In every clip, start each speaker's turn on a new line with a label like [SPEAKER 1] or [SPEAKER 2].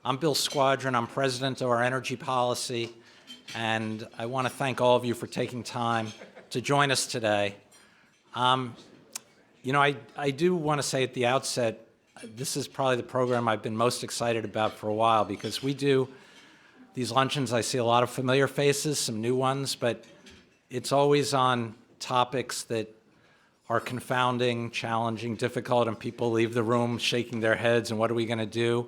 [SPEAKER 1] I'm Bill Squadron. I'm president of Our Energy Policy, and I want to thank all of you for taking time to join us today. I do want to say at the outset, this is probably the program I've been most excited about for a while, because we do these luncheons. I see a lot of familiar faces, some new ones, but it's always on topics that are confounding, challenging, difficult, and people leave the room shaking their heads, and what are we going to do?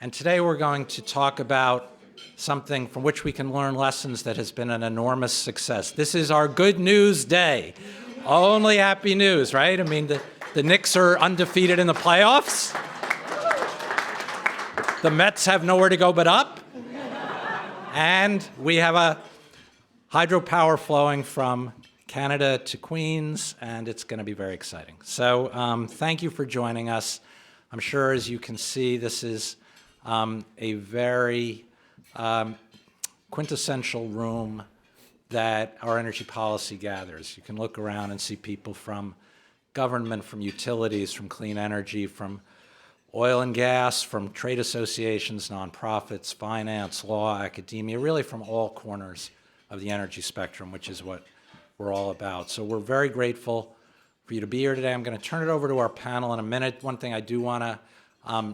[SPEAKER 1] And today we're going to talk about something from which we can learn lessons that has been an enormous success. This is our good news day. Only happy news, right? I mean, the Knicks are undefeated in the playoffs. The Mets have nowhere to go but up. And we have a hydropower flowing from Canada to Queens, and it's going to be very exciting. So thank you for joining us. I'm sure, as you can see, this is a very quintessential room that Our Energy Policy gathers. You can look around and see people from government, from utilities, from clean energy, from oil and gas, from trade associations, nonprofits, finance, law, academia, really from all corners of the energy spectrum, which is what we're all about. So we're very grateful for you to be here today. I'm going to turn it over to our panel in a minute. One thing I do want to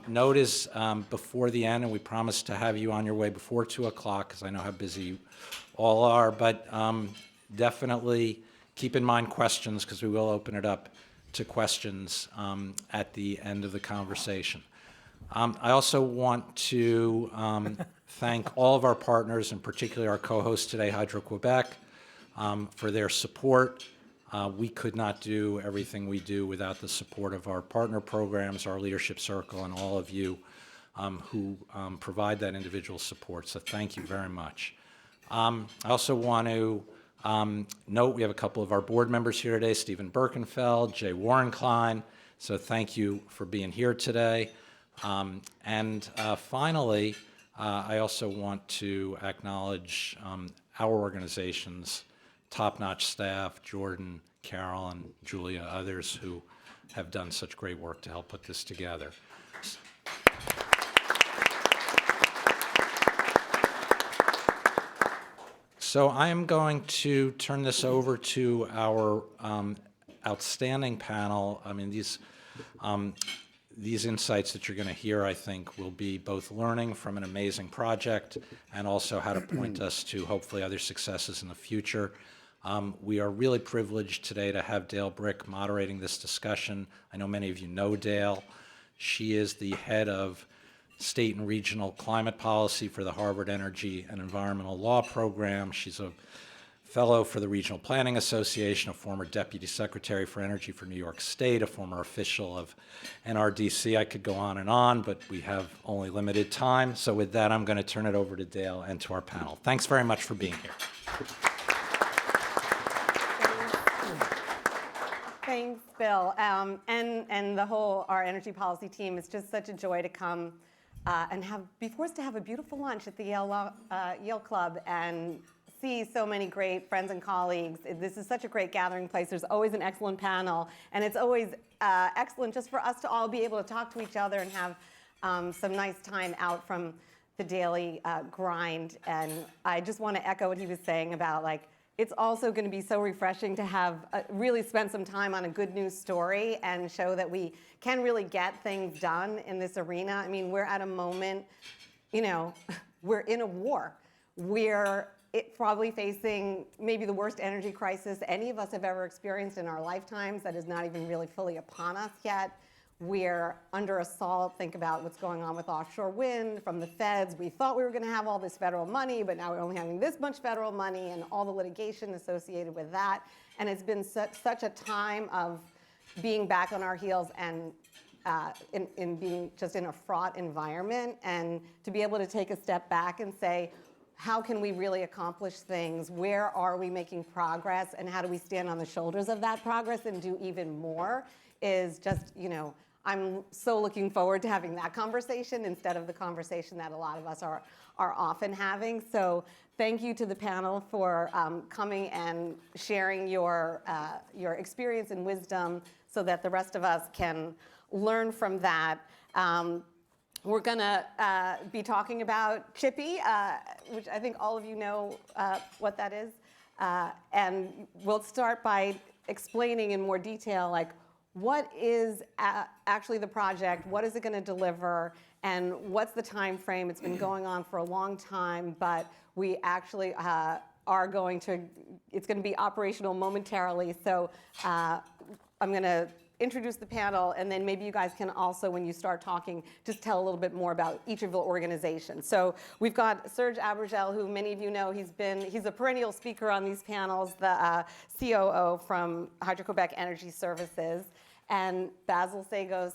[SPEAKER 1] note is before the end, and we promise to have you on your way before 2 o'clock, because I know how busy you all are, but definitely keep in mind questions, because we will open it up to questions at the end of the conversation. I also want to thank all of our partners, and particularly our co-host today, Hydroquébec, for their support. We could not do everything we do without the support of our partner programs, our leadership circle, and all of you who provide that individual support. So thank you very much. I also want to note we have a couple of our board members here today, Stephen Birkenfeld, Jay Warrenklein. So thank you for being here today. And finally, I also want to acknowledge our organization's top-notch staff, Jordan, Carol, and Julia, others who have done such great work to help put this together. So I am going to turn this over to our outstanding panel. I mean, these insights that you're going to hear, I think, will be both learning from an amazing project and also how to point us to hopefully other successes in the future. We are really privileged today to have Dale Bryk moderating this discussion. I know many of you know Dale. She is the head of state and regional climate policy for the Harvard Energy and Environmental Law Program. She's a fellow for the Regional Planning Association, a former deputy secretary for energy for New York State, a former official of NRDC. I could go on, but we have only limited time. So with that, I'm going to turn it over to Dale and to our panel. Thanks very much for being here.
[SPEAKER 2] Thanks, Bill. And the whole Our Energy Policy team. It's just such a joy to come and be forced to have a beautiful lunch at the Yale Club and see so many great friends and colleagues. This is such a great gathering place. There's always an excellent panel, and it's always excellent just for us to all be able to talk to each other and have some nice time out from the daily grind. And I just want to echo what he was saying about, like, it's also going to be so refreshing to have really spend some time on a good news story and show that we can really get things done in this arena. I mean, we're at a moment, we're in a war. We're probably facing maybe the worst energy crisis any of us have ever experienced in our lifetimes that is not even really fully upon us yet. We're under assault. Think about what's going on with offshore wind from the feds. We thought we were going to have all this federal money, but now we're only having this much federal money and all the litigation associated with that. And it's been such a time of being back on our heels and in being just in a fraught environment, and to be able to take a step back and say, how can we really accomplish things? Where are we making progress? And how do we stand on the shoulders of that progress and do even more is just, I'm so looking forward to having that conversation instead of the conversation that a lot of us are often having. So thank you to the panel for coming and sharing your experience and wisdom so that the rest of us can learn from that. we're going to be talking about Chippy, which I think all of you know what that is. And we'll start by explaining in more detail, like, what is actually the project, what is it going to deliver, and what's the time frame. It's been going on for a long time, but we actually are going to, it's going to be operational momentarily. So I'm going to introduce the panel, and then maybe you guys can also, when you start talking, just tell a little bit more about each of the organizations. So we've got Serge Abergel, who many of you know, he's a perennial speaker on these panels, the COO from Hydroquébec Energy Services, and Basil Seggos,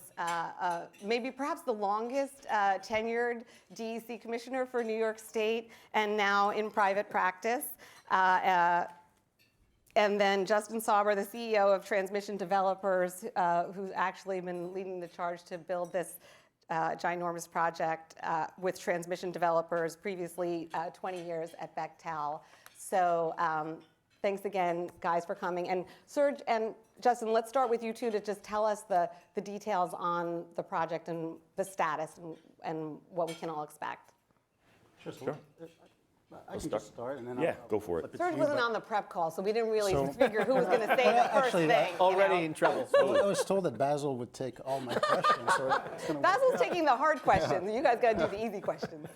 [SPEAKER 2] maybe perhaps the longest tenured DEC commissioner for New York State, and now in private practice. And then Justin Sauber, the CEO of Transmission Developers, who's actually been leading the charge to build this ginormous project with Transmission Developers, previously 20 years at Bechtel. So thanks again, guys, for coming. And Serge and Justin, let's start with you two to just tell us the details on the project and the status and what we can all expect.
[SPEAKER 3] Sure.
[SPEAKER 4] I can just start, and then
[SPEAKER 3] Yeah, go for it.
[SPEAKER 2] Serge wasn't on the prep call, so we didn't really figure who was going to say the first
[SPEAKER 4] actually,
[SPEAKER 2] thing.
[SPEAKER 5] Already in trouble.
[SPEAKER 4] I was told that Basil would take all my questions, so it's gonna
[SPEAKER 2] Basil's taking the hard questions. You guys got to do the easy questions.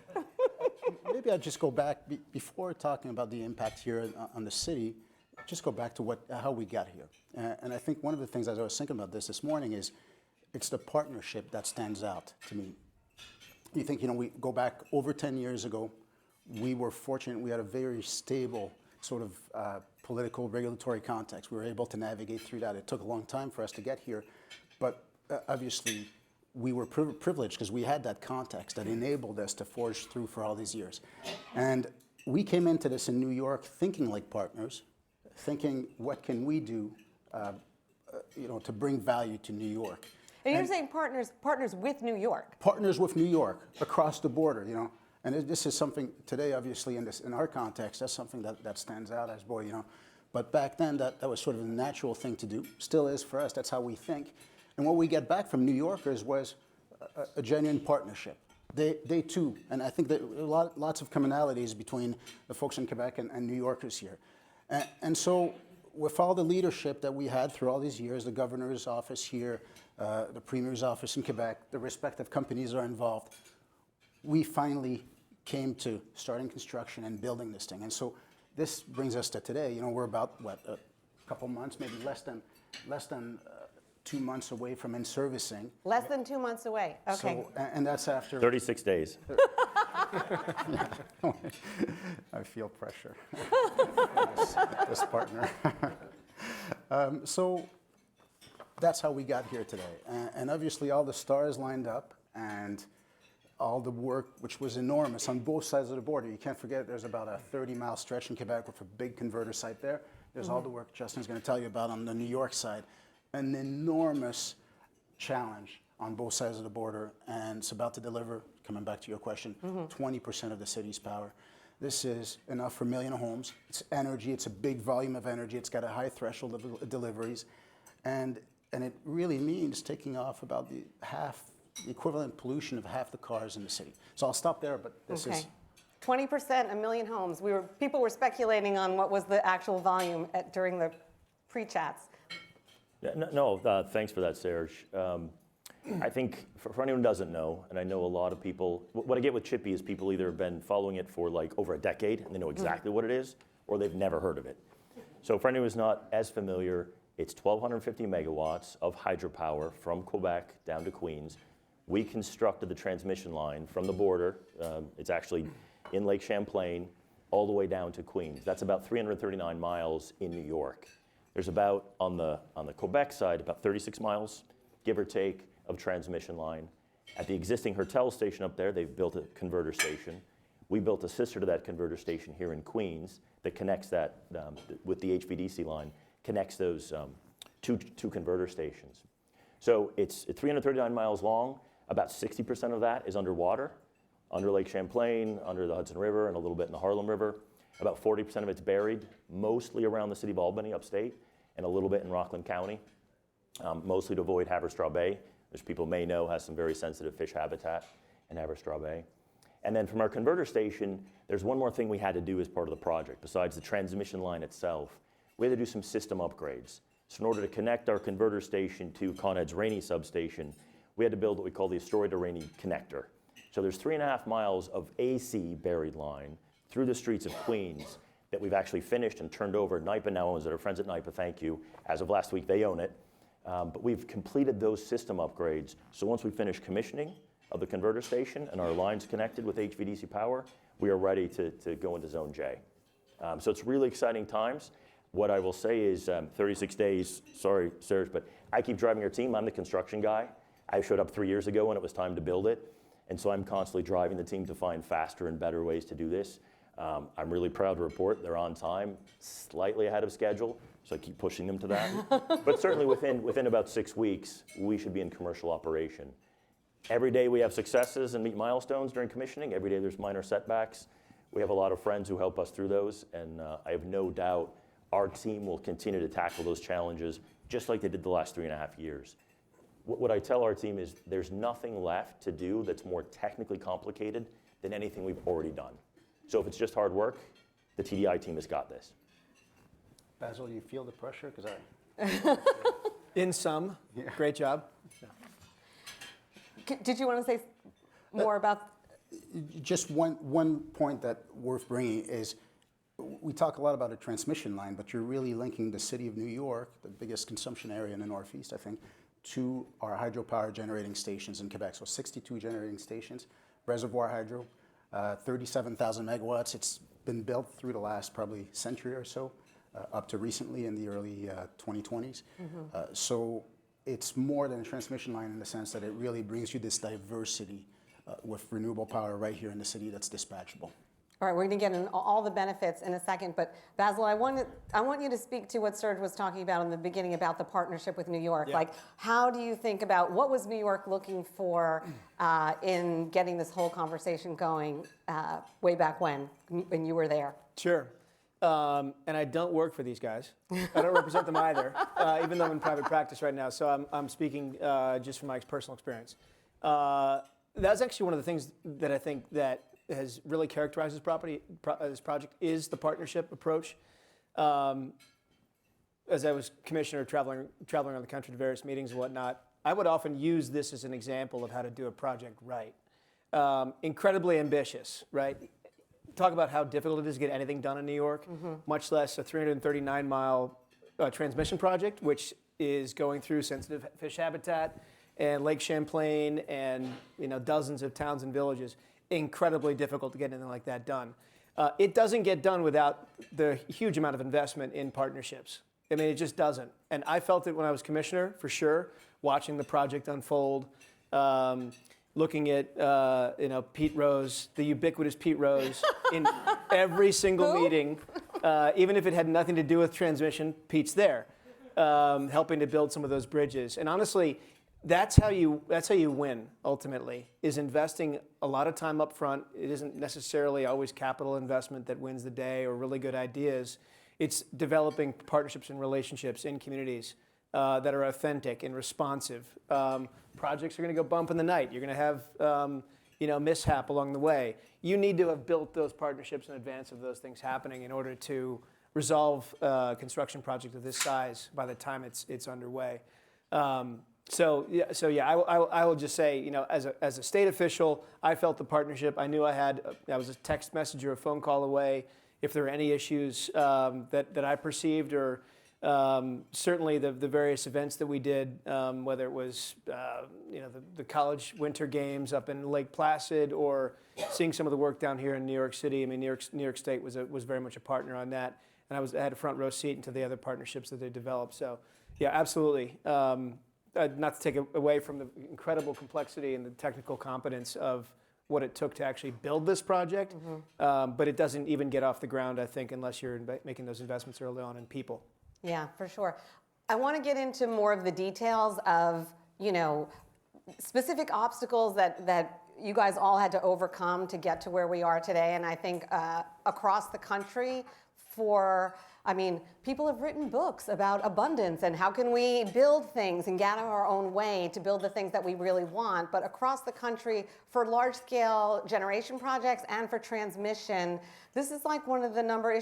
[SPEAKER 4] maybe I'll just go back before talking about the impact here on the city. Just go back to how we got here, and I think one of the things as I was thinking about this morning is it's the partnership that stands out to me. You think, we go back over 10 years ago. We were fortunate. We had a very stable sort of political regulatory context. We were able to navigate through that. It took a long time for us to get here, but obviously we were privileged because we had that context that enabled us to forge through for all these years. And we came into this in New York thinking like partners, thinking what can we do to bring value to New York.
[SPEAKER 2] And you're saying partners with New York.
[SPEAKER 4] Partners with New York across the border, And this is something today, obviously, in our context, that's something that stands out as, But back then, that was sort of a natural thing to do. Still is for us. That's how we think. And what we get back from New Yorkers was a genuine partnership. They too, and I think that lots of commonalities between the folks in Quebec and New Yorkers here. And so with all the leadership that we had through all these years, the governor's office here, the premier's office in Quebec, the respective companies are involved, we finally came to starting construction and building this thing. And so this brings us to today. We're about, a couple months, maybe less than 2 months away from in-servicing.
[SPEAKER 2] Less than 2 months away. Okay.
[SPEAKER 4] So, and that's after
[SPEAKER 3] 36 days.
[SPEAKER 4] I feel pressure. this partner. So that's how we got here today. And obviously all the stars lined up, and all the work, which was enormous on both sides of the border. You can't forget there's about a 30-mile stretch in Quebec with a big converter site there. There's all the work Justin's going to tell you about on the New York side. An enormous challenge on both sides of the border, and it's about to deliver, coming back to your question, 20% of the city's power. This is enough for 1 million homes. It's energy. It's a big volume of energy. It's got a high threshold of deliveries. And it really means taking off about the equivalent pollution of half the cars in the city. So I'll stop there, but this is
[SPEAKER 2] 20%, 1 million homes. People were speculating on what was the actual volume during the pre-chats.
[SPEAKER 3] Yeah, thanks for that, Serge. I think for anyone who doesn't know, and I know a lot of people, what I get with Chippy is people either have been following it for like over a decade and they know exactly what it is, or they've never heard of it. So for anyone who's not as familiar, it's 1,250 megawatts of hydropower from Quebec down to Queens. We constructed the transmission line from the border. It's actually in Lake Champlain all the way down to Queens. That's about 339 miles in New York. There's about, on the Quebec side, about 36 miles, give or take, of transmission line. At the existing Hertel station up there, they've built a converter station. We built a sister to that converter station here in Queens that connects that with the HVDC line, connects those two converter stations. So it's 339 miles long. About 60% of that is underwater, under Lake Champlain, under the Hudson River, and a little bit in the Harlem River. About 40% of it's buried, mostly around the city of Albany, upstate, and a little bit in Rockland County, mostly to avoid Haverstraw Bay, which people may know has some very sensitive fish habitat. and Haverstraw Bay. And then from our converter station, there's one more thing we had to do as part of the project. Besides the transmission line itself, we had to do some system upgrades. So in order to connect our converter station to Con Ed's Rainey substation, we had to build what we call the Astoria to Rainey connector. So there's 3.5 miles of AC buried line through the streets of Queens that we've actually finished and turned over. NYPA now owns it. Our friends at NYPA, thank you. As of last week, they own it. But we've completed those system upgrades. So once we finish commissioning of the converter station and our lines connected with HVDC power, we are ready to go into Zone J. So it's really exciting times. What I will say is 36 days, sorry, Serge, but I keep driving our team. I'm the construction guy. I showed up 3 years ago when it was time to build it. And so I'm constantly driving the team to find faster and better ways to do this. I'm really proud to report they're on time, slightly ahead of schedule, so I keep pushing them to that. But certainly within about 6 weeks, we should be in commercial operation. Every day we have successes and meet milestones during commissioning. Every day there's minor setbacks. We have a lot of friends who help us through those, and I have no doubt our team will continue to tackle those challenges just like they did the last 3.5 years. What I tell our team is there's nothing left to do that's more technically complicated than anything we've already done. So if it's just hard work, the TDI team has got this.
[SPEAKER 4] Basil, you feel the pressure? Because
[SPEAKER 5] In sum, great job.
[SPEAKER 2] Did you want to say more about?
[SPEAKER 4] just one point that worth bringing is we talk a lot about a transmission line, but you're really linking the city of New York, the biggest consumption area in the Northeast, I think, to our hydropower generating stations in Quebec. So 62 generating stations, reservoir hydro, 37,000 megawatts. It's been built through the last probably century or so, up to recently in the early 2020s. So it's more than a transmission line in the sense that it really brings you this diversity with renewable power right here in the city that's dispatchable.
[SPEAKER 2] All right, we're going to get into all the benefits in a second, but Basil, I want you to speak to what Serge was talking about in the beginning about the partnership with New York.
[SPEAKER 5] Yeah.
[SPEAKER 2] Like, how do you think about what was New York looking for in getting this whole conversation going way back when you were there?
[SPEAKER 5] Sure. And I don't work for these guys. I don't represent them either, even though I'm in private practice right now. So I'm speaking just from my personal experience. That's actually one of the things that I think that has really characterized this project is the partnership approach. As I was commissioner traveling around the country to various meetings and whatnot, I would often use this as an example of how to do a project right. Incredibly ambitious, right? Talk about how difficult it is to get anything done in New York, much less a 339-mile transmission project, which is going through sensitive fish habitat and Lake Champlain and dozens of towns and villages. Incredibly difficult to get anything like that done. It doesn't get done without the huge amount of investment in partnerships. I mean, it just doesn't. And I felt it when I was commissioner, for sure, watching the project unfold, looking at Pete Rose, the ubiquitous Pete Rose, in every single meeting, even if it had nothing to do with transmission, Pete's there, helping to build some of those bridges. And honestly, that's how you win, ultimately, is investing a lot of time up front. It isn't necessarily always capital investment that wins the day or really good ideas. It's developing partnerships and relationships in communities that are authentic and responsive. Projects are going to go bump in the night. You're going to have mishap along the way. You need to have built those partnerships in advance of those things happening in order to resolve a construction project of this size by the time it's underway. I will just say, as a state official, I felt the partnership. I knew I was a text message or a phone call away if there were any issues that I perceived, or certainly the various events that we did, whether it was the college winter games up in Lake Placid or seeing some of the work down here in New York City. I mean, New York State was very much a partner on that, and I had a front row seat into the other partnerships that they developed. So, yeah, absolutely. Not to take away from the incredible complexity and the technical competence of what it took to actually build this project, but it doesn't even get off the ground, I think, unless you're making those investments early on in people.
[SPEAKER 2] Yeah, for sure. I want to get into more of the details of, specific obstacles that you guys all had to overcome to get to where we are today. And I think across the country people have written books about abundance and how can we build things and gather our own way to build the things that we really want. But across the country, for large-scale generation projects and for transmission, this is like one of the number one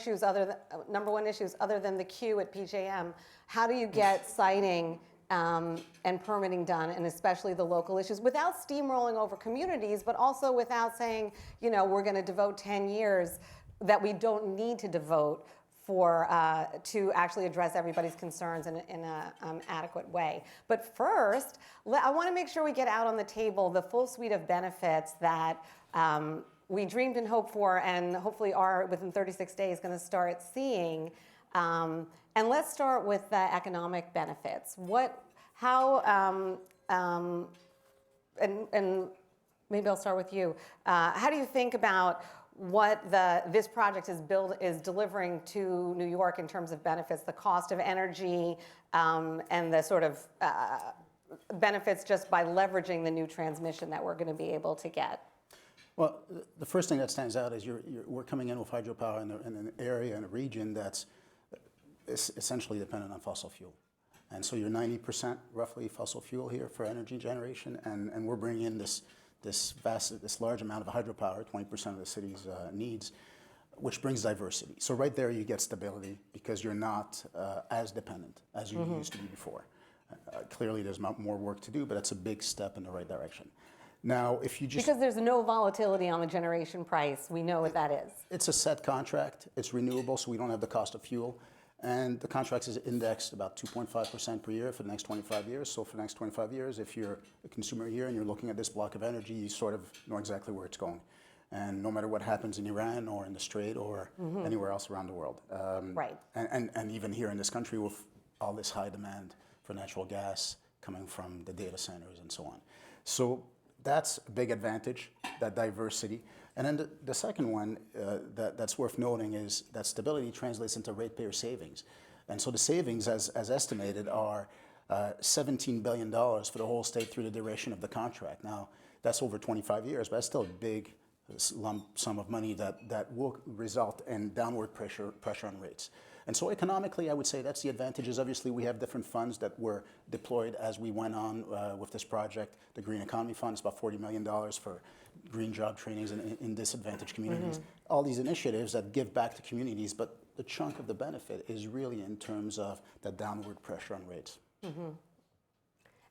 [SPEAKER 2] issues other than the queue at PJM. How do you get siting and permitting done, and especially the local issues, without steamrolling over communities, but also without saying, we're going to devote 10 years that we don't need to devote to actually address everybody's concerns in an adequate way. But first, I want to make sure we get out on the table the full suite of benefits that we dreamed and hoped for, and hopefully are within 36 days going to start seeing. And let's start with the economic benefits. And maybe I'll start with you. How do you think about what this project is delivering to New York in terms of benefits, the cost of energy, and the sort of benefits just by leveraging the new transmission that we're going to be able to get?
[SPEAKER 4] Well, the first thing that stands out is we're coming in with hydropower in an area, in a region that's essentially dependent on fossil fuel. And so you're 90% roughly fossil fuel here for energy generation, and we're bringing in this large amount of hydropower, 20% of the city's needs, which brings diversity. So right there you get stability because you're not as dependent as you used to be before. Clearly there's more work to do, but it's a big step in the right direction. Now, if you just...
[SPEAKER 2] Because there's no volatility on the generation price, we know what that is.
[SPEAKER 4] It's a set contract, it's renewable, so we don't have the cost of fuel. And the contract is indexed about 2.5% per year for the next 25 years. So for the next 25 years, if you're a consumer here and you're looking at this block of energy, you sort of know exactly where it's going. And no matter what happens in Iran or in the Strait or anywhere else around the world.
[SPEAKER 2] Right.
[SPEAKER 4] And even here in this country with all this high demand for natural gas coming from the data centers and so on. So that's a big advantage, that diversity. And then the second one that's worth noting is that stability translates into ratepayer savings. And so the savings, as estimated, are $17 billion for the whole state through the duration of the contract. Now, that's over 25 years, but that's still a big lump sum of money that will result in downward pressure on rates. And so economically, I would say that's the advantages. Obviously, we have different funds that were deployed as we went on with this project. The Green Economy Fund is about $40 million for green job trainings in disadvantaged communities. All these initiatives that give back to communities, but the chunk of the benefit is really in terms of the downward pressure on rates.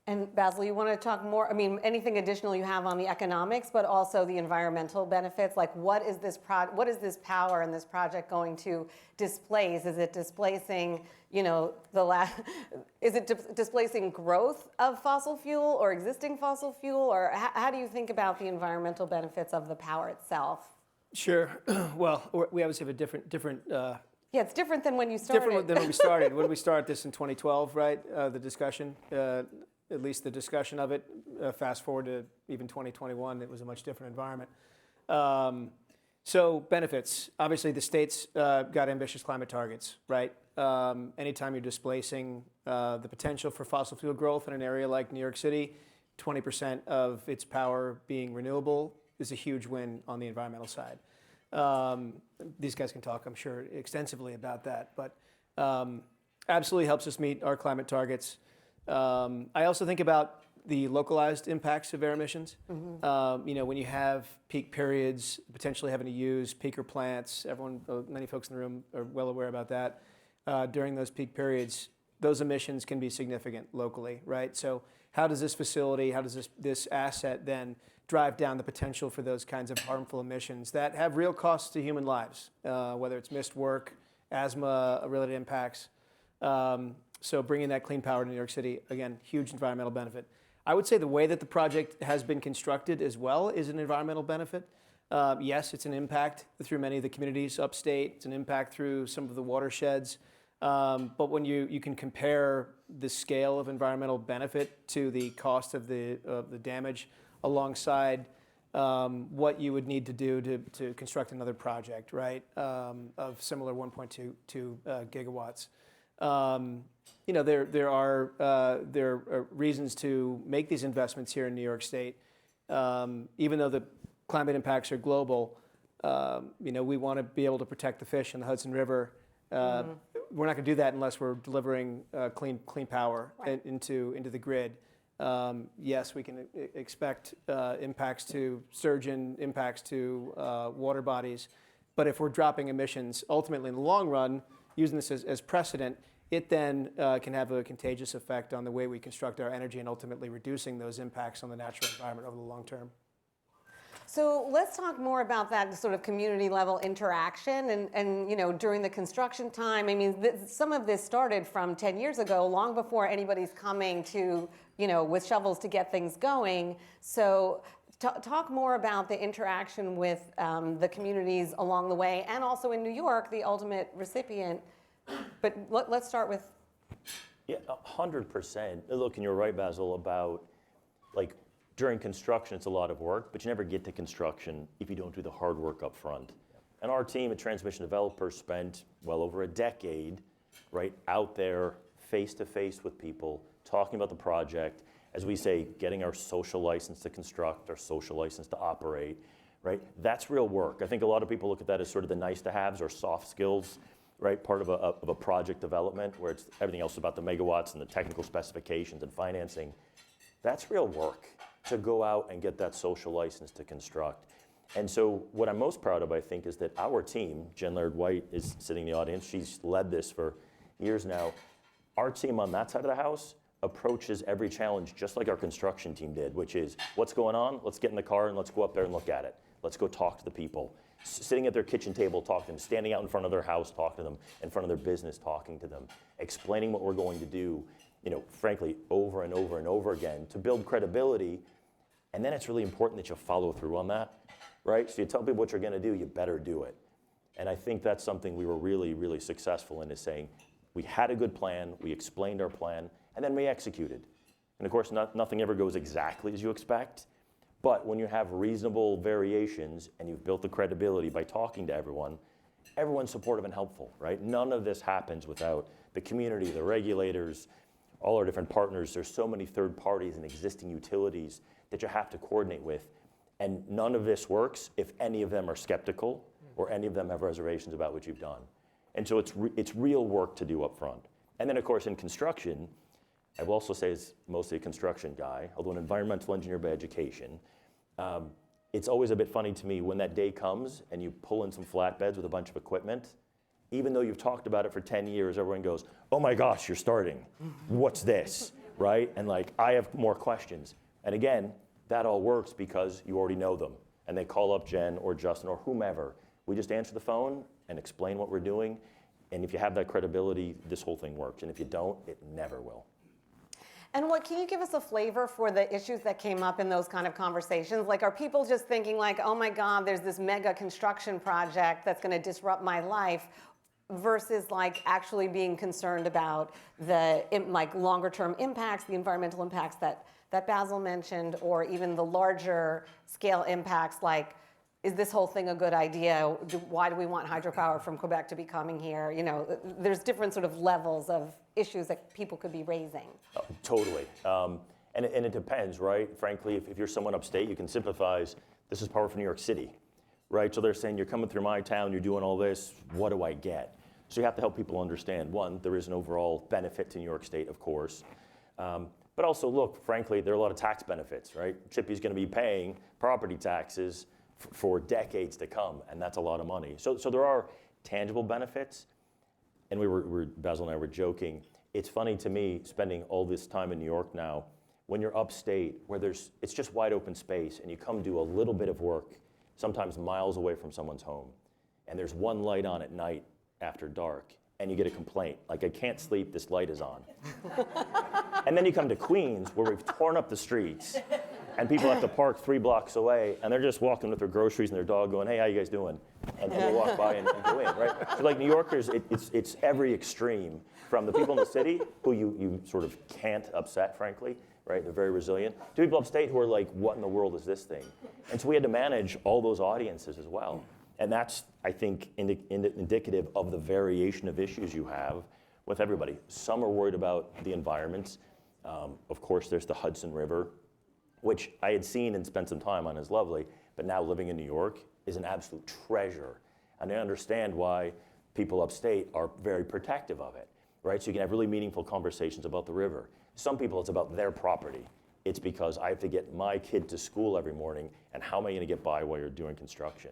[SPEAKER 2] And Basil, you want to talk more? Anything additional you have on the economics, but also the environmental benefits? Like, what is this power and this project going to displace? Is it displacing, is it displacing growth of fossil fuel or existing fossil fuel, or how do you think about the environmental benefits of the power itself?
[SPEAKER 5] Sure. Well, we obviously have a different.
[SPEAKER 2] Yeah, it's different than when you started.
[SPEAKER 5] Different than when we started. When did we start this in 2012, right? The discussion. At least the discussion of it, fast forward to even 2021, it was a much different environment. So benefits, obviously the state's got ambitious climate targets, right? Anytime you're displacing the potential for fossil fuel growth in an area like New York City, 20% of its power being renewable is a huge win on the environmental side. These guys can talk, I'm sure, extensively about that, but absolutely helps us meet our climate targets. I also think about the localized impacts of air emissions. When you have peak periods, potentially having to use peaker plants, many folks in the room are well aware about that. During those peak periods, those emissions can be significant locally, right? So how does this facility, how does this asset then drive down the potential for those kinds of harmful emissions that have real costs to human lives, whether it's missed work, asthma-related impacts. So bringing that clean power to New York City, again, huge environmental benefit. I would say the way that the project has been constructed as well is an environmental benefit. Yes, it's an impact through many of the communities upstate. It's an impact through some of the watersheds. But when you can compare the scale of environmental benefit to the cost of the damage alongside what you would need to do to construct another project, right, of similar 1.2 gigawatts. There are reasons to make these investments here in New York State. Even though the climate impacts are global, we want to be able to protect the fish in the Hudson River. We're not going to do that unless we're delivering clean power into the grid. Yes, we can expect impacts to surgeon, impacts to water bodies, but if we're dropping emissions, ultimately in the long run, using this as precedent, it then can have a contagious effect on the way we construct our energy and ultimately reducing those impacts on the natural environment over the long term.
[SPEAKER 2] So let's talk more about that sort of community level interaction and during the construction time. I mean, some of this started from 10 years ago, long before anybody's coming to, with shovels to get things going. So talk more about the interaction with the communities along the way, and also in New York, the ultimate recipient. But let's start with.
[SPEAKER 3] Yeah, 100%. Look, and you're right, Basil, about during construction, it's a lot of work, but you never get to construction if you don't do the hard work up front. And our team at Transmission Developers spent well over a decade, out there face-to-face with people, talking about the project, as we say, getting our social license to construct, our social license to operate, That's real work. I think a lot of people look at that as sort of the nice-to-haves or soft skills, part of a project development, where it's everything else about the megawatts and the technical specifications and financing. That's real work, to go out and get that social license to construct. And so what I'm most proud of, I think, is that our team, Jen Laird-White is sitting in the audience, she's led this for years now. Our team on that side of the house approaches every challenge just like our construction team did, which is, what's going on? Let's get in the car and let's go up there and look at it. Let's go talk to the people. Sitting at their kitchen table, talking to them, standing out in front of their house, talking to them, in front of their business, talking to them, explaining what we're going to do, frankly, over and over and over again to build credibility. And then it's really important that you follow through on that, So you tell people what you're going to do, you better do it. And I think that's something we were really, really successful in, is saying we had a good plan, we explained our plan, and then we executed. And of course, nothing ever goes exactly as you expect, but when you have reasonable variations and you've built the credibility by talking to everyone, everyone's supportive and helpful, None of this happens without the community, the regulators, all our different partners. There's so many third parties and existing utilities that you have to coordinate with. And none of this works if any of them are skeptical or any of them have reservations about what you've done. And so it's real work to do up front. And then, of course, in construction, I will also say, as mostly a construction guy, although an environmental engineer by education, it's always a bit funny to me when that day comes and you pull in some flatbeds with a bunch of equipment. Even though you've talked about it for 10 years, everyone goes, oh my gosh, you're starting. What's this, And I have more questions. And again, that all works because you already know them. And they call up Jen or Justin or whomever. We just answer the phone and explain what we're doing. And if you have that credibility, this whole thing works. And if you don't, it never will.
[SPEAKER 2] And can you give us a flavor for the issues that came up in those kind of conversations? Are people just thinking oh my God, there's this mega construction project that's going to disrupt my life, versus actually being concerned about the longer term impacts, the environmental impacts that Basil mentioned, or even the larger scale impacts, is this whole thing a good idea? Why do we want hydropower from Quebec to be coming here? There's different sort of levels of issues that people could be raising.
[SPEAKER 3] Oh, totally. And it depends, Frankly, if you're someone upstate, you can sympathize. This is power from New York City, So they're saying, you're coming through my town, you're doing all this, what do I get? So you have to help people understand, one, there is an overall benefit to New York State, of course. But also, look, frankly, there are a lot of tax benefits, Chippy's going to be paying property taxes for decades to come, and that's a lot of money. So there are tangible benefits, and Basil and I were joking. It's funny to me, spending all this time in New York now, when you're upstate, where it's just wide open space, and you come do a little bit of work, sometimes miles away from someone's home, and there's one light on at night after dark, and you get a complaint, I can't sleep, this light is on. And then you come to Queens, where we've torn up the streets, and people have to park 3 blocks away, and they're just walking with their groceries and their dog going, hey, how you guys doing? And they walk by and go in, So New Yorkers, it's every extreme, from the people in the city, who you sort of can't upset, frankly, They're very resilient, to people upstate who are what in the world is this thing? And so we had to manage all those audiences as well. And that's, I think, indicative of the variation of issues you have with everybody. Some are worried about the environment. Of course, there's the Hudson River. which I had seen and spent some time on is lovely, but now living in New York is an absolute treasure. And I understand why people upstate are very protective of it, right? So you can have really meaningful conversations about the river. Some people, it's about their property. It's because I have to get my kid to school every morning, and how am I gonna get by while you're doing construction?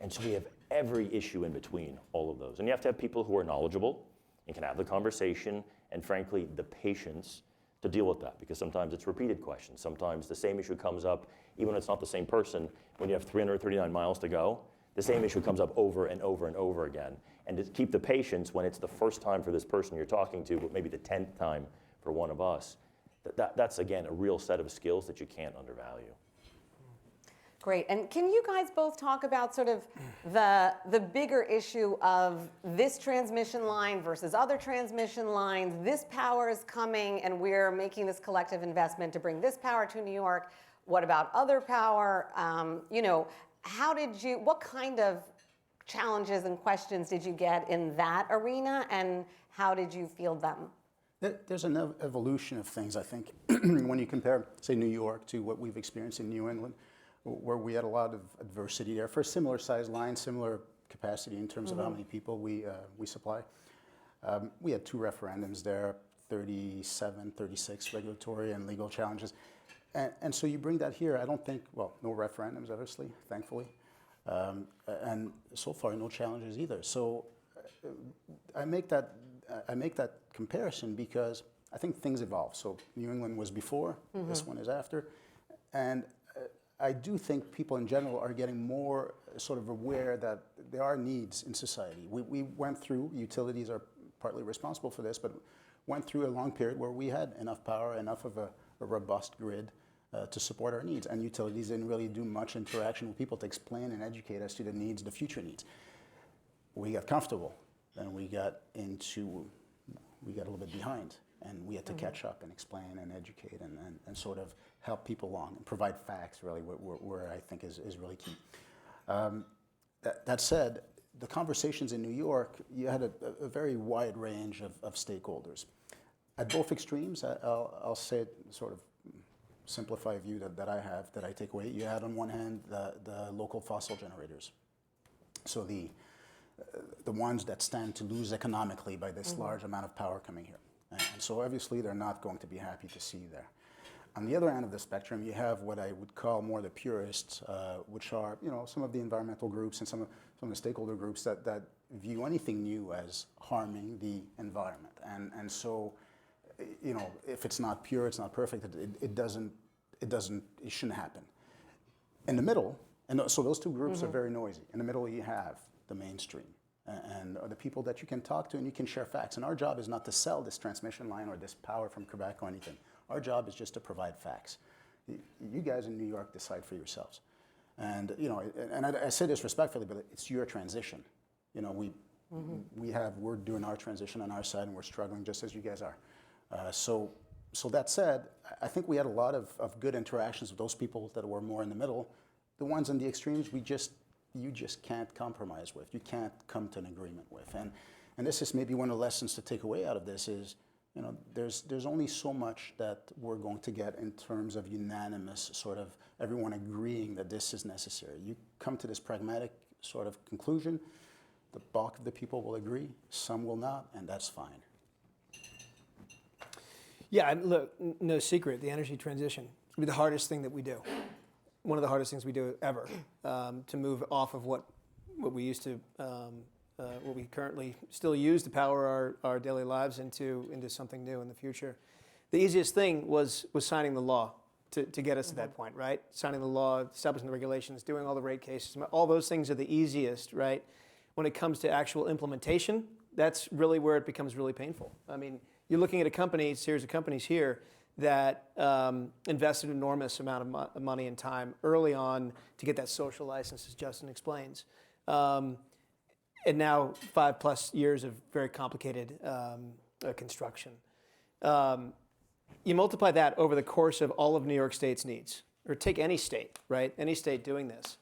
[SPEAKER 3] And so we have every issue in between all of those. And you have to have people who are knowledgeable and can have the conversation, and frankly, the patience to deal with that, because sometimes it's repeated questions. Sometimes the same issue comes up, even when it's not the same person, when you have 339 miles to go, the same issue comes up over and over and over again. And to keep the patience when it's the first time for this person you're talking to, but maybe the 10th time for one of us, that's again, a real set of skills that you can't undervalue.
[SPEAKER 2] Great. And can you guys both talk about sort of the bigger issue of this transmission line versus other transmission lines? This power is coming, and we're making this collective investment to bring this power to New York. What about other power? What kind of challenges and questions did you get in that arena, and how did you field them?
[SPEAKER 4] There's an evolution of things, I think, when you compare, say, New York to what we've experienced in New England, where we had a lot of adversity there for a similar size line, similar capacity in terms of how many people we supply. We had 2 referendums there, 37, 36 regulatory and legal challenges. And so you bring that here, I don't think, well, no referendums, obviously, thankfully. And so far, no challenges either. So I make that comparison because I think things evolve. So New England was before, this one is after. And I do think people in general are getting more sort of aware that there are needs in society. We went through, utilities are partly responsible for this, but went through a long period where we had enough power, enough of a robust grid to support our needs. And utilities didn't really do much interaction with people to explain and educate us to the needs, the future needs. We got comfortable, and we got a little bit behind. And we had to catch up and explain and educate and sort of help people along and provide facts, really, where I think is really key. That said, the conversations in New York, you had a very wide range of stakeholders. At both extremes, I'll say it sort of simplify view that I have, that I take away. You had on one hand the local fossil generators. So the ones that stand to lose economically by this large amount of power coming here. And so obviously they're not going to be happy to see you there. On the other end of the spectrum, you have what I would call more the purists, which are some of the environmental groups and some of the stakeholder groups that view anything new as harming the environment. And so, if it's not pure, it's not perfect. It shouldn't happen. In the middle, and so those two groups are very noisy. In the middle, you have the mainstream. And the people that you can talk to and you can share facts. And our job is not to sell this transmission line or this power from Quebec or anything. Our job is just to provide facts. You guys in New York decide for yourselves. And and I say this respectfully, but it's your transition. We're doing our transition on our side, and we're struggling just as you guys are. So that said, I think we had a lot of good interactions with those people that were more in the middle. The ones in the extremes, you just can't compromise with. You can't come to an agreement with. And this is maybe one of the lessons to take away out of this is, there's only so much that we're going to get in terms of unanimous sort of everyone agreeing that this is necessary. You come to this pragmatic sort of conclusion, the bulk of the people will agree, some will not, and that's fine.
[SPEAKER 5] Yeah, and look, no secret, the energy transition will be the hardest thing that we do. One of the hardest things we do ever, to move off of what we used to, what we currently still use to power our daily lives into something new in the future. The easiest thing was signing the law to get us to that point, right? Signing the law, establishing the regulations, doing all the rate cases, all those things are the easiest, right? When it comes to actual implementation, that's really where it becomes really painful. I mean, you're looking at a series of companies here that invested an enormous amount of money and time early on to get that social license, as Justin explains. And now 5+ years of very complicated construction. You multiply that over the course of all of New York State's needs, or take any state, right? Any state doing this.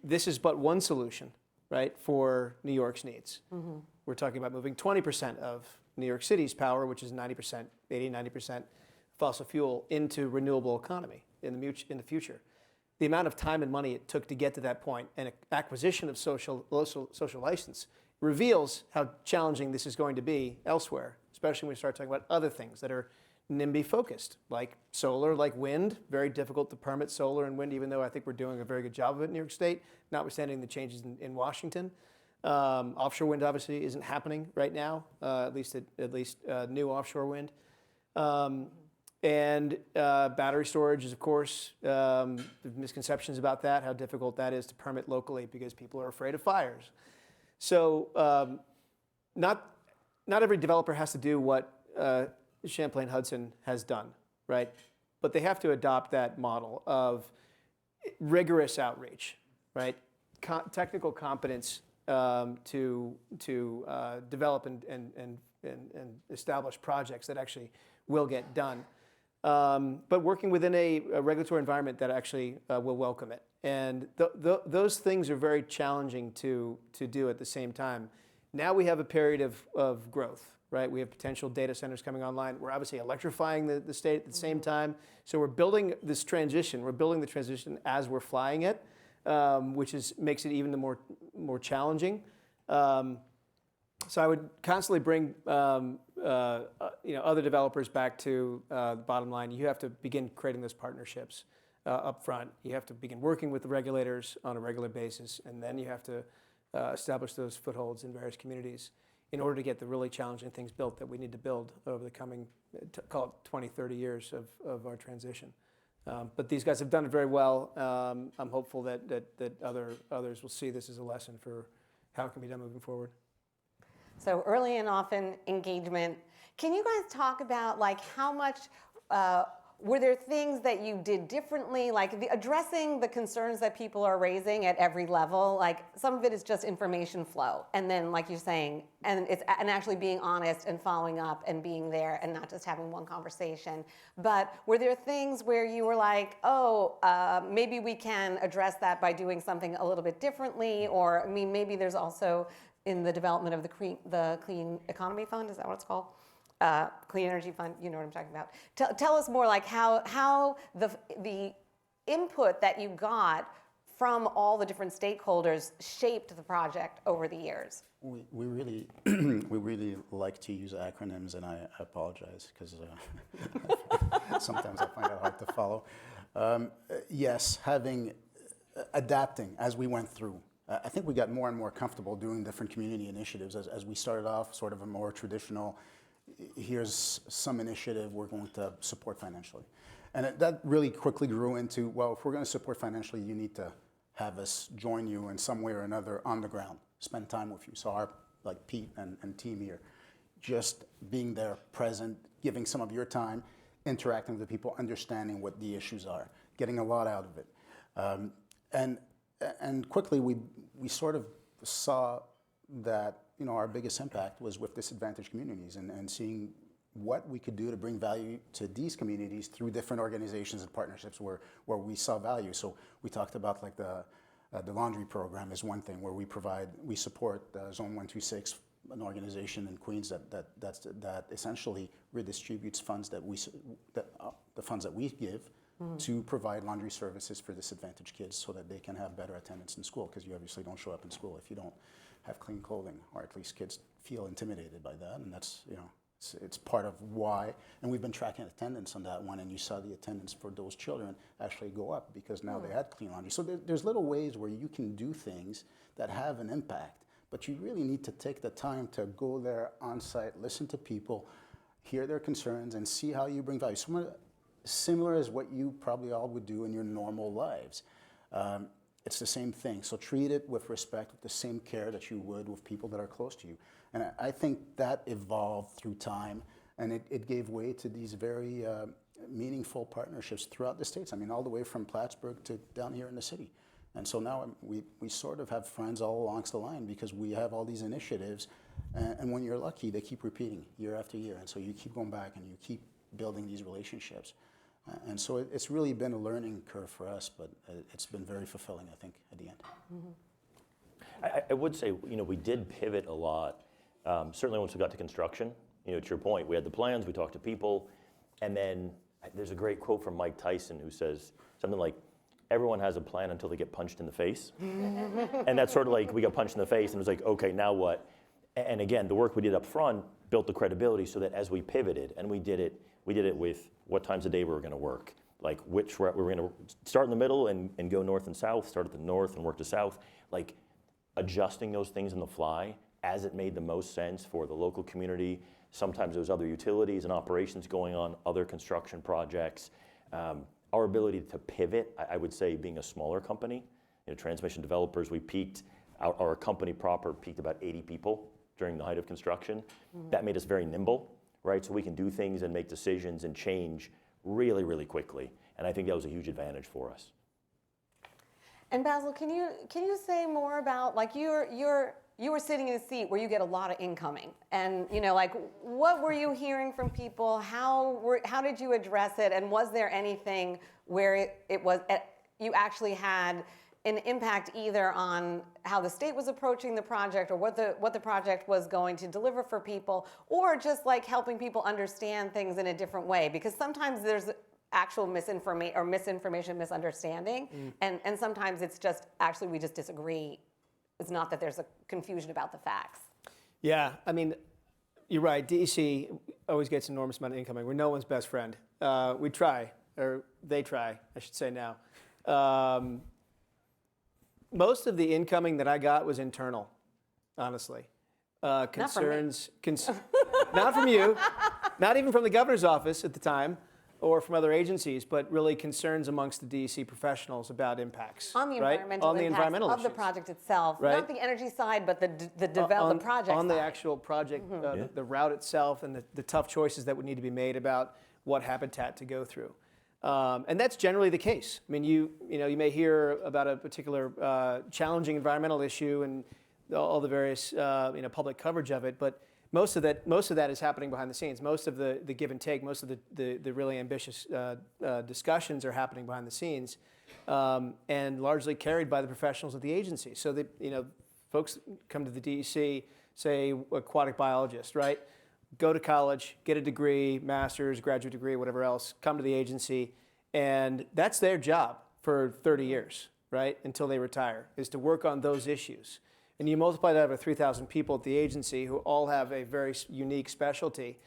[SPEAKER 5] This is but one solution, right, for New York's needs. We're talking about moving 20% of New York City's power, which is 90%, 80, 90% fossil fuel into renewable economy in the future. The amount of time and money it took to get to that point and acquisition of social license reveals how challenging this is going to be elsewhere, especially when we start talking about other things that are NIMBY focused, like solar, like wind. Very difficult to permit solar and wind, even though I think we're doing a very good job of it in New York State, notwithstanding the changes in Washington. Offshore wind obviously isn't happening right now, at least new offshore wind. And battery storage is, of course, the misconceptions about that, how difficult that is to permit locally because people are afraid of fires. So not every developer has to do what Champlain Hudson has done, right? But they have to adopt that model of rigorous outreach, right? Technical competence to develop and establish projects that actually will get done. But working within a regulatory environment that actually will welcome it. And those things are very challenging to do at the same time. Now we have a period of growth, right? We have potential data centers coming online. We're obviously electrifying the state at the same time. So we're building this transition. We're building the transition as we're flying it, which makes it even more challenging. So I would constantly bring other developers back to the bottom line. You have to begin creating those partnerships up front. You have to begin working with the regulators on a regular basis, and then you have to establish those footholds in various communities in order to get the really challenging things built that we need to build over the coming, call it 20, 30 years of our transition. But these guys have done it very well. I'm hopeful that others will see this as a lesson for how it can be done moving forward.
[SPEAKER 2] So early and often engagement. Can you guys talk about like how much, were there things that you did differently, like addressing the concerns that people are raising at every level? Like some of it is just information flow. And then like you're saying, and actually being honest and following up and being there and not just having one conversation. But were there things where you were like, maybe we can address that by doing something a little bit differently? Or I mean, maybe there's also in the development of the Clean Economy Fund, is that what it's called? Clean Energy Fund, you know what I'm talking about. Tell us more like how the input that you got from all the different stakeholders shaped the project over the years.
[SPEAKER 4] We really we really like to use acronyms, and I apologize because sometimes I find it hard to follow. Yes, adapting as we went through. I think we got more and more comfortable doing different community initiatives as we started off sort of a more traditional, here's some initiative we're going to support financially. And that really quickly grew into, well, if we're going to support financially, you need to have us join you in some way or another on the ground, spend time with you. So our, like Pete and team here, just being there, present, giving some of your time, interacting with the people, understanding what the issues are, getting a lot out of it. And quickly we sort of saw that our biggest impact was with disadvantaged communities and seeing what we could do to bring value to these communities through different organizations and partnerships where we saw value. So we talked about like the laundry program is one thing where we support Zone 126, an organization in Queens that essentially redistributes funds the funds that we give to provide laundry services for disadvantaged kids so that they can have better attendance in school, because you obviously don't show up in school if you don't have clean clothing, or at least kids feel intimidated by that, and that's, it's part of why. And we've been tracking attendance on that one, and you saw the attendance for those children actually go up because now they had clean laundry. So there's little ways where you can do things that have an impact, but you really need to take the time to go there on site, listen to people, hear their concerns, and see how you bring value. Similar as what you probably all would do in your normal lives. It's the same thing. So treat it with respect, with the same care that you would with people that are close to you. And I think that evolved through time, and it gave way to these very meaningful partnerships throughout the States. I mean, all the way from Plattsburgh to down here in the city. And so now we sort of have friends all along the line because we have all these initiatives. And when you're lucky, they keep repeating year after year. And so you keep going back and you keep building these relationships. And so it's really been a learning curve for us, but it's been very fulfilling, I think, at the end.
[SPEAKER 3] Mm-hmm. I would say, we did pivot a lot, certainly once we got to construction. To your point, we had the plans, we talked to people, and then There's a great quote from Mike Tyson who says something like, everyone has a plan until they get punched in the face. And that's sort of like, we got punched in the face and it was like, okay, now what? And again, the work we did up front built the credibility so that as we pivoted, and we did it with what times of day we were going to work, like which route we were going to start in the middle and go north and south, start at the north and work to south, like adjusting those things on the fly as it made the most sense for the local community. Sometimes there was other utilities and operations going on, other construction projects. Our ability to pivot, I would say, being a smaller company, transmission developers, we peaked, our company proper peaked about 80 people during the height of construction. That made us very nimble, right? So we can do things and make decisions and change really, really quickly. And I think that was a huge advantage for us.
[SPEAKER 2] And Basil, can you say more about, like, you were sitting in a seat where you get a lot of incoming, and like, what were you hearing from people? How did you address it? And was there anything where you actually had an impact either on how the state was approaching the project, or what the project was going to deliver for people, or just like helping people understand things in a different way? Because sometimes there's actual misinformation, misunderstanding, and sometimes it's just actually we just disagree. It's not that there's a confusion about the facts.
[SPEAKER 5] Yeah, I mean, you're right. DEC always gets an enormous amount of incoming. We're no one's best friend. We try, or they try, I should say now. Most of the incoming that I got was internal, honestly. Concerns, not from you, not even from the governor's office at the time, or from other agencies, but really concerns amongst the DEC professionals about impacts.
[SPEAKER 2] On the
[SPEAKER 5] right?
[SPEAKER 2] environmental impacts of
[SPEAKER 5] issues.
[SPEAKER 2] the project itself,
[SPEAKER 5] Right?
[SPEAKER 2] not the energy side, but the project
[SPEAKER 5] on the
[SPEAKER 2] side.
[SPEAKER 5] actual project, the route itself, and the tough choices that would need to be made about what habitat to go through. And that's generally the case. I mean, you may hear about a particular challenging environmental issue and all the various public coverage of it, but most of that is happening behind the scenes. Most of the give and take, most of the really ambitious discussions are happening behind the scenes, and largely carried by the professionals of the agency. So that folks come to the DEC, say aquatic biologist, right? Go to college, get a degree, master's, graduate degree, whatever else, come to the agency, and that's their job for 30 years, right? Until they retire, is to work on those issues. And you multiply that over 3,000 people at the agency who all have a very unique specialty.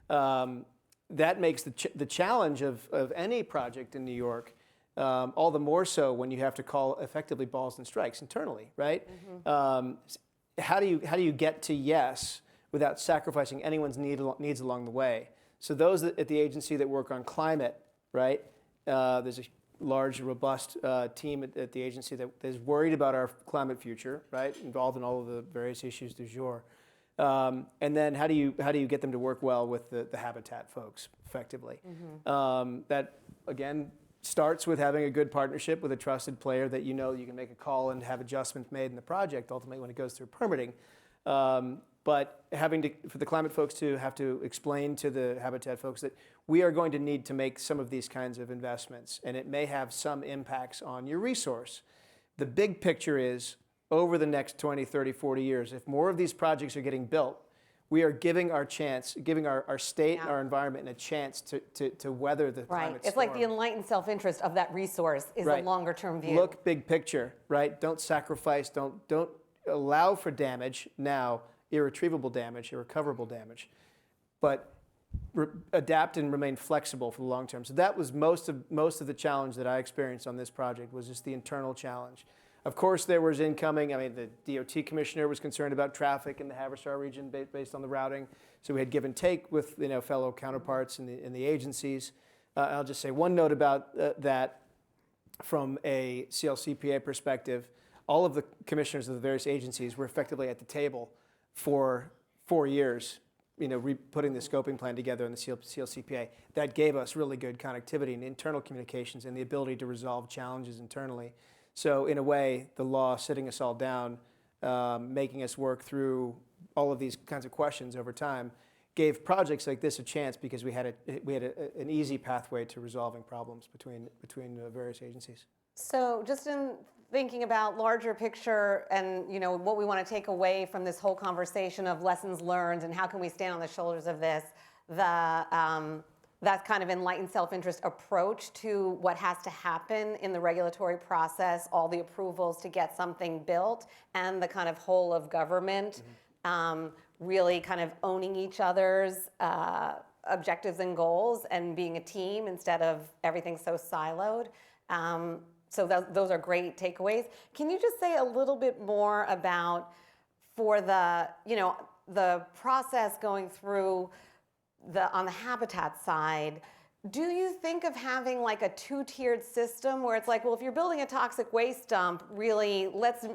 [SPEAKER 5] That makes the challenge of any project in New York all the more so when you have to call effectively balls and strikes internally, right? How do you get to yes without sacrificing anyone's needs along the way? So those at the agency that work on climate, right? There's a large, robust team at the agency that is worried about our climate future, right? Involved in all of the various issues du jour. And then how do you get them to work well with the habitat folks effectively? That again starts with having a good partnership with a trusted player that you can make a call and have adjustments made in the project ultimately when it goes through permitting. But for the climate folks to have to explain to the habitat folks that we are going to need to make some of these kinds of investments, and it may have some impacts on your resource. The big picture is, over the next 20, 30, 40 years, if more of these projects are getting built, we are giving our state and our environment a chance to weather the climate storm.
[SPEAKER 2] It's like the enlightened self-interest of that resource is a longer-term view.
[SPEAKER 5] Look big picture, right? Don't sacrifice, don't allow for damage now, irretrievable damage, irrecoverable damage, but adapt and remain flexible for the long term. So that was most of the challenge that I experienced on this project, was just the internal challenge. Of course, there was incoming. I mean, the DOT commissioner was concerned about traffic in the Haverstraw region based on the routing. So we had give and take with fellow counterparts in the agencies. I'll just say one note about that from a CLCPA perspective. All of the commissioners of the various agencies were effectively at the table for 4 years, putting the scoping plan together in the CLCPA. That gave us really good connectivity and internal communications and the ability to resolve challenges internally. So in a way, the law sitting us all down, making us work through all of these kinds of questions over time, gave projects like this a chance because we had an easy pathway to resolving problems between various agencies.
[SPEAKER 2] So just in thinking about larger picture and what we want to take away from this whole conversation of lessons learned and how can we stand on the shoulders of this, that kind of enlightened self-interest approach to what has to happen in the regulatory process, all the approvals to get something built, and the kind of whole of government really kind of owning each other's objectives and goals and being a team instead of everything so siloed. So those are great takeaways. Can you just say a little bit more about, for the, the process going through on the habitat side, do you think of having like a two-tiered system where it's like, well, if you're building a toxic waste dump, really, let's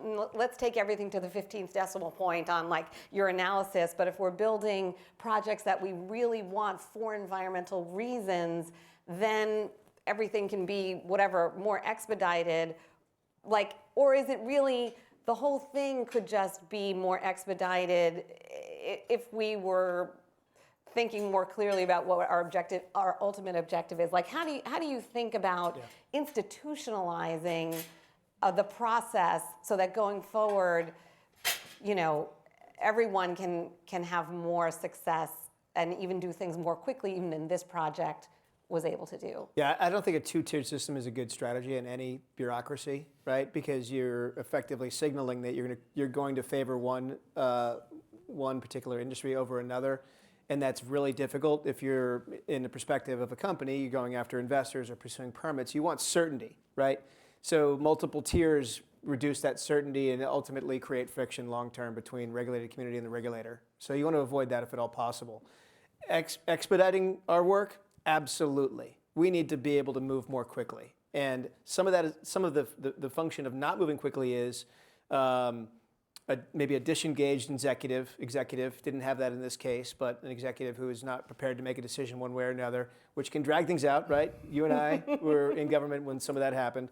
[SPEAKER 2] take everything to the 15th decimal point on like your analysis. But if we're building projects that we really want for environmental reasons, then everything can be whatever, more expedited. Like, or is it really the whole thing could just be more expedited if we were thinking more clearly about what our ultimate objective is? Like, how do you think about institutionalizing the process so that going forward, everyone can have more success and even do things more quickly, even than this project was able to do?
[SPEAKER 5] Yeah, I don't think a two-tiered system is a good strategy in any bureaucracy, right? Because you're effectively signaling that you're going to favor one particular industry over another. And that's really difficult if you're in the perspective of a company, you're going after investors or pursuing permits. You want certainty, right? So multiple tiers reduce that certainty and ultimately create friction long-term between regulated community and the regulator. So you want to avoid that if at all possible. Expediting our work, absolutely. We need to be able to move more quickly. And some of the function of not moving quickly is maybe a disengaged executive, didn't have that in this case, but an executive who is not prepared to make a decision one way or another, which can drag things out, right? You and I were in government when some of that happened.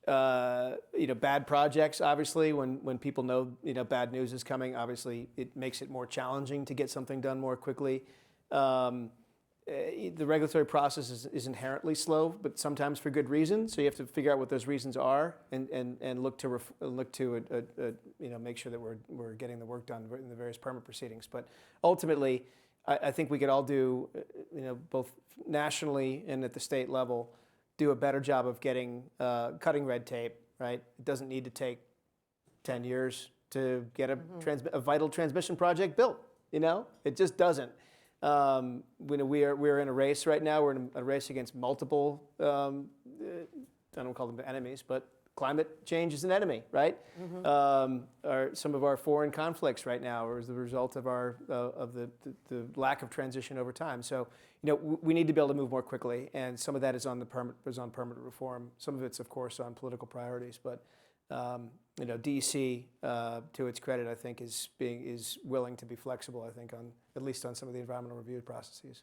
[SPEAKER 5] Bad projects, obviously, when people know, bad news is coming, obviously it makes it more challenging to get something done more quickly. The regulatory process is inherently slow, but sometimes for good reason. So you have to figure out what those reasons are and look to make sure that we're getting the work done in the various permit proceedings. But ultimately, I think we could all do, both nationally and at the state level, do a better job of cutting red tape. Right? It doesn't need to take 10 years to get a vital transmission project built. It just doesn't. We're in a race right now. We're in a race against multiple, I don't call them enemies, but climate change is an enemy, right? Some of our foreign conflicts right now are as the result of the lack of transition over time. So, we need to be able to move more quickly, and some of that is on permit reform. Some of it's, of course, on political priorities, but DEC, to its credit, I think is willing to be flexible. I think at least on some of the environmental review processes.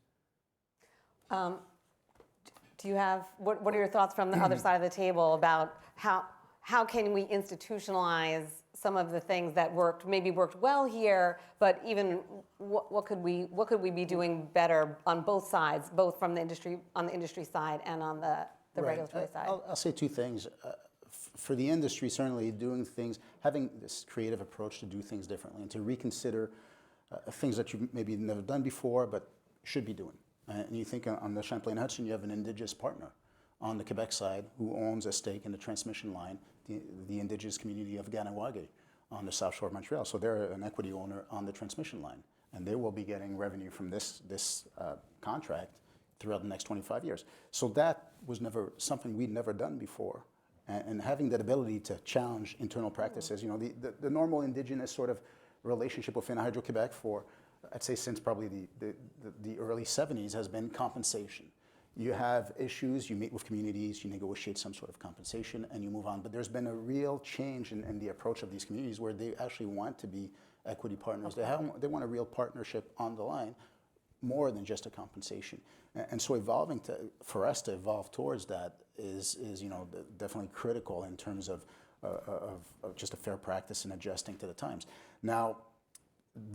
[SPEAKER 2] Do you have what are your thoughts from the other side of the table about how can we institutionalize some of the things that maybe worked well here, but even what could we be doing better on both sides, both from the industry side and on the regulatory side?
[SPEAKER 4] I'll say two things. For the industry, certainly having this creative approach to do things differently and to reconsider things that you've maybe never done before but should be doing. And you think on the Champlain Hudson, you have an Indigenous partner on the Quebec side who owns a stake in the transmission line, the Indigenous community of Ganawage on the South Shore of Montreal. So they're an equity owner on the transmission line, and they will be getting revenue from this contract throughout the next 25 years. So that was never something we'd never done before. And having that ability to challenge internal practices, the normal Indigenous sort of relationship within Hydroquébec for, I'd say since probably the early 70s, has been compensation. You have issues, you meet with communities, you negotiate some sort of compensation, and you move on. But there's been a real change in the approach of these communities where they actually want to be equity partners. They want a real partnership on the line, more than just a compensation. And so for us to evolve towards that is definitely critical in terms of just a fair practice and adjusting to the times. Now,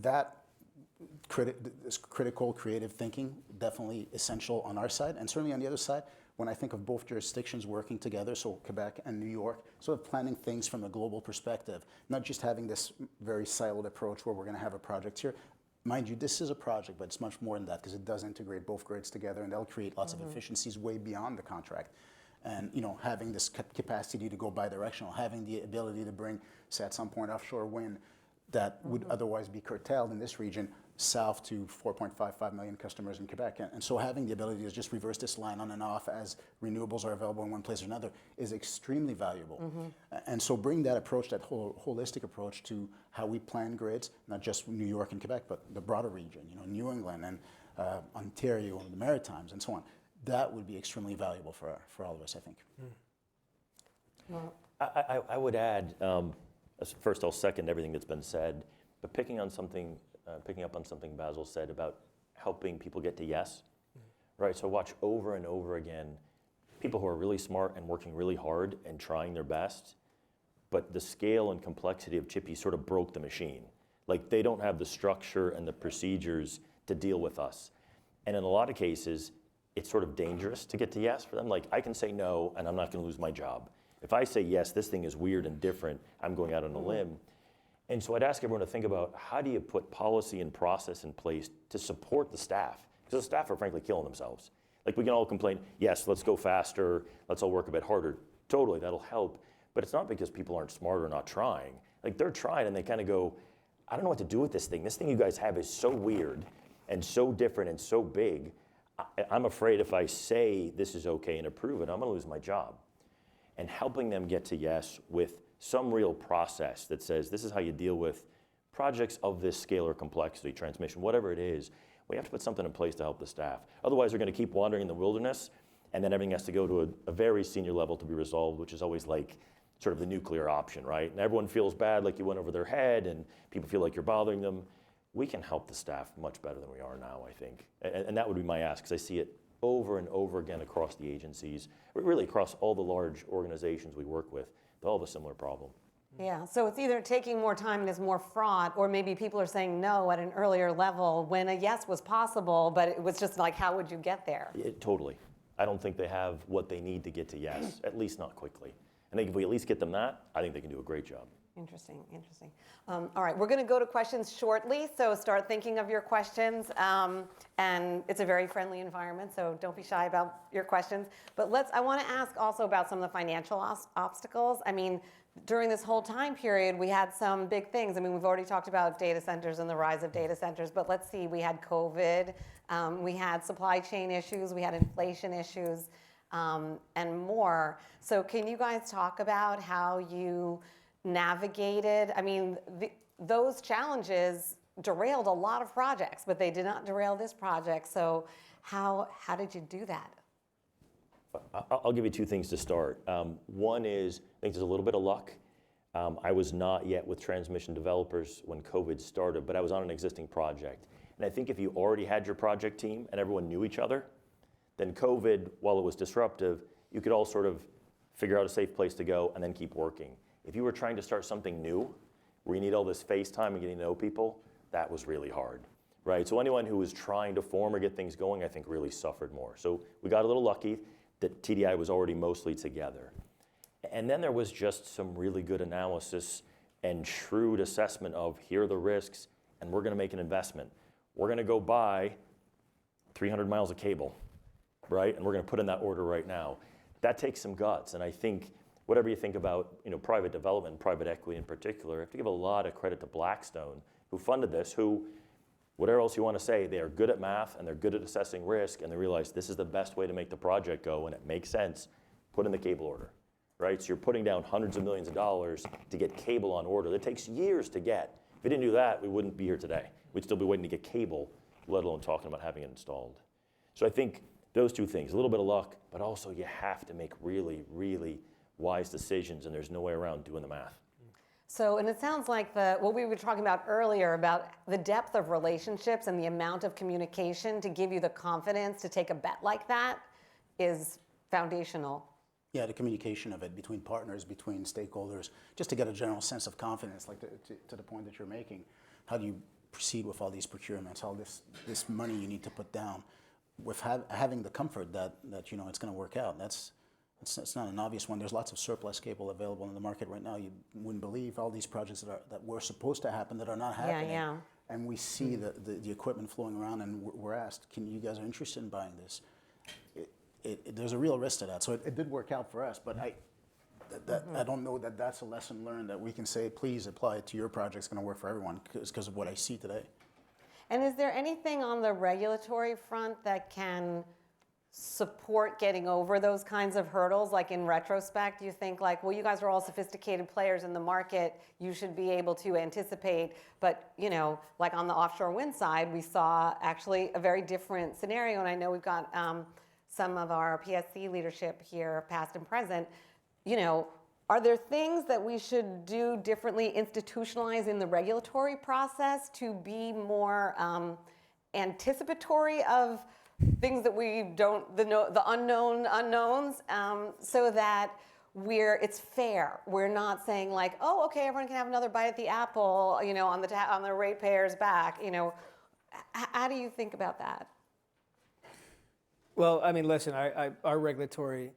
[SPEAKER 4] this critical creative thinking, definitely essential on our side, and certainly on the other side, when I think of both jurisdictions working together, so Quebec and New York, sort of planning things from a global perspective, not just having this very siloed approach where we're going to have a project here. mind you, this is a project, but it's much more than that because it does integrate both grids together, and that'll create lots of efficiencies way beyond the contract. And having this capacity to go bi-directional, having the ability to bring, say, at some point, offshore wind that would otherwise be curtailed in this region south to 4.55 million customers in Quebec. And so having the ability to just reverse this line on and off as renewables are available in one place or another is extremely valuable. And so bring that approach, that whole holistic approach to how we plan grids, not just New York and Quebec, but the broader region, New England and Ontario and the Maritimes and so on. That would be extremely valuable for all of us, I think.
[SPEAKER 3] I would add, first I'll second everything that's been said, but picking up on something Basil said about helping people get to yes, right? So watch over and over again, people who are really smart and working really hard and trying their best, but the scale and complexity of Chippy sort of broke the machine. Like they don't have the structure and the procedures to deal with us. And in a lot of cases, it's sort of dangerous to get to yes for them. Like I can say no and I'm not gonna lose my job. If I say yes, this thing is weird and different, I'm going out on a limb. And so I'd ask everyone to think about how do you put policy and process in place to support the staff? Because the staff are frankly killing themselves. Like we can all complain, yes, let's go faster, let's all work a bit harder. Totally, that'll help. But it's not because people aren't smart or not trying. Like they're trying and they kind of go, I don't know what to do with this thing. This thing you guys have is so weird and so different and so big. I'm afraid if I say this is okay and approve it, I'm gonna lose my job. And helping them get to yes with some real process that says this is how you deal with projects of this scale or complexity, transmission, whatever it is, we have to put something in place to help the staff. Otherwise, they're going to keep wandering in the wilderness, and then everything has to go to a very senior level to be resolved, which is always like sort of the nuclear option, right? And everyone feels bad, like you went over their head, and people feel like you're bothering them. We can help the staff much better than we are now, I think. And that would be my ask, because I see it over and over again across the agencies, really across all the large organizations we work with. They all have a similar problem.
[SPEAKER 2] Yeah, so it's either taking more time and is more fraught, or maybe people are saying no at an earlier level when a yes was possible, but it was just like, how would you get there?
[SPEAKER 3] Totally. I don't think they have what they need to get to yes, at least not quickly. I think if we at least get them that, I think they can do a great job.
[SPEAKER 2] Interesting, interesting. All right, we're going to go to questions shortly, so start thinking of your questions. And it's a very friendly environment, so don't be shy about your questions. But I want to ask also about some of the financial obstacles. I mean, during this whole time period, we had some big things. I mean, we've already talked about data centers and the rise of data centers, but let's see, we had COVID, we had supply chain issues, we had inflation issues, and more. So can you guys talk about how you navigated? I mean, those challenges derailed a lot of projects, but they did not derail this project. So how did you do that?
[SPEAKER 3] I'll give you two things to start. One is, I think there's a little bit of luck. I was not yet with transmission developers when COVID started, but I was on an existing project. And I think if you already had your project team and everyone knew each other, then COVID, while it was disruptive, you could all sort of figure out a safe place to go and then keep working. If you were trying to start something new, where you need all this FaceTime and getting to know people, that was really hard, right? So anyone who was trying to form or get things going, I think really suffered more. So we got a little lucky that TDI was already mostly together. And then there was just some really good analysis and shrewd assessment of here are the risks, and we're gonna make an investment. We're gonna go buy 300 miles of cable, right? And we're gonna put in that order right now. That takes some guts, and I think whatever you think about private development, private equity in particular, you have to give a lot of credit to Blackstone, who funded this, who, whatever else you want to say, they are good at math and they're good at assessing risk, and they realize this is the best way to make the project go, and it makes sense. Put in the cable order, right? So you're putting down hundreds of millions of dollars to get cable on order. That takes years to get. If we didn't do that, we wouldn't be here today. We'd still be waiting to get cable, let alone talking about having it installed. So I think those two things, a little bit of luck, but also you have to make really, really wise decisions, and there's no way around doing the math.
[SPEAKER 2] So, and it sounds like what we were talking about earlier about the depth of relationships and the amount of communication to give you the confidence to take a bet like that is foundational.
[SPEAKER 4] Yeah, the communication of it between partners, between stakeholders, just to get a general sense of confidence, like to the point that you're making. How do you proceed with all these procurements, all this money you need to put down, with having the comfort that it's going to work out? It's not an obvious one. There's lots of surplus cable available in the market right now. You wouldn't believe all these projects that were supposed to happen that are not happening.
[SPEAKER 2] yeah.
[SPEAKER 4] And we see the equipment flowing around, and we're asked, "Can you guys are interested in buying this?" There's a real risk to that. So it did work out for us, but I don't know that that's a lesson learned that we can say, please apply it to your project. It's going to work for everyone because of what I see today.
[SPEAKER 2] And is there anything on the regulatory front that can support getting over those kinds of hurdles? Like in retrospect, you think like, well, you guys are all sophisticated players in the market, you should be able to anticipate, but you know, like on the offshore wind side, we saw actually a very different scenario, and I know we've got some of our PSC leadership here, past and present. You know, are there things that we should do differently, institutionalize in the regulatory process to be more anticipatory of things that we don't, the unknown unknowns, so that it's fair. We're not saying like, oh, okay, everyone can have another bite at the apple, you know, on the ratepayers' back. You know, how do you think about that?
[SPEAKER 5] Well, I mean, listen, our regulatory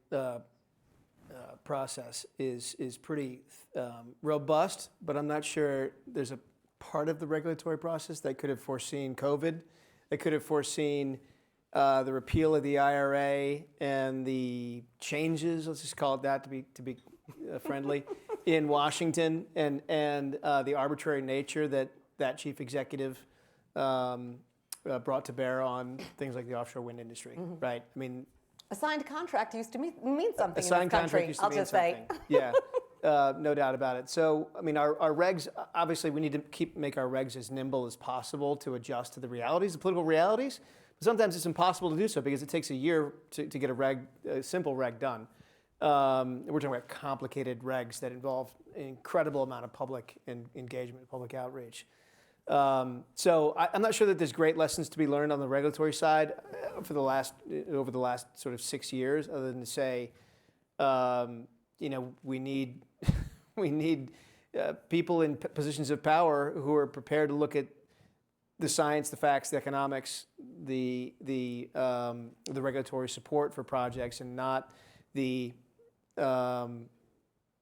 [SPEAKER 5] process is pretty robust, but I'm not sure there's a part of the regulatory process that could have foreseen COVID, that could have foreseen the repeal of the IRA and the changes, let's just call it that to be friendly, in Washington, and the arbitrary nature that chief executive brought to bear on things like the offshore wind industry, right? I mean,
[SPEAKER 2] A signed contract used to mean something in
[SPEAKER 5] signed
[SPEAKER 2] this
[SPEAKER 5] contract
[SPEAKER 2] country,
[SPEAKER 5] used to
[SPEAKER 2] I'll
[SPEAKER 5] mean
[SPEAKER 2] just
[SPEAKER 5] something.
[SPEAKER 2] say.
[SPEAKER 5] Yeah, no doubt about it. So, I mean, our regs, obviously we need to make our regs as nimble as possible to adjust to the realities, the political realities. But sometimes it's impossible to do so because it takes a year to get a simple reg done. We're talking about complicated regs that involve an incredible amount of public engagement, public outreach. So I'm not sure that there's great lessons to be learned on the regulatory side over the last sort of 6 years, other than to say, you know, we need people in positions of power who are prepared to look at the science, the facts, the economics, the regulatory support for projects, and not the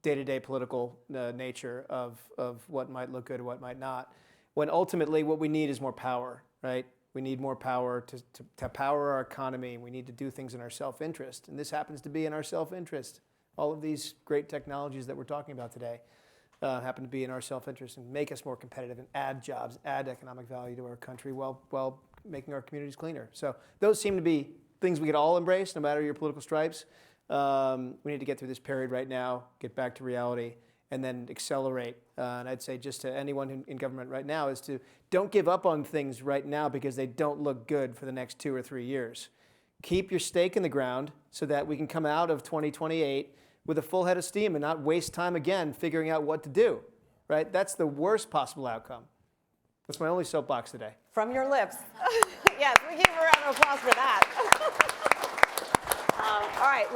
[SPEAKER 5] day-to-day political nature of what might look good or what might not. When ultimately what we need is more power, right? We need more power to power our economy. We need to do things in our self-interest. And this happens to be in our self-interest. All of these great technologies that we're talking about today happen to be in our self-interest and make us more competitive and add jobs, add economic value to our country while making our communities cleaner. So those seem to be things we could all embrace, no matter your political stripes. We need to get through this period right now, get back to reality, and then accelerate. And I'd say just to anyone in government right now is to don't give up on things right now because they don't look good for the next 2 or 3 years. Keep your stake in the ground so that we can come out of 2028 with a full head of steam and not waste time again figuring out what to do, right? That's the worst possible outcome. That's my only soapbox today.
[SPEAKER 2] From your lips. Yes, we give a round of applause for that. All right,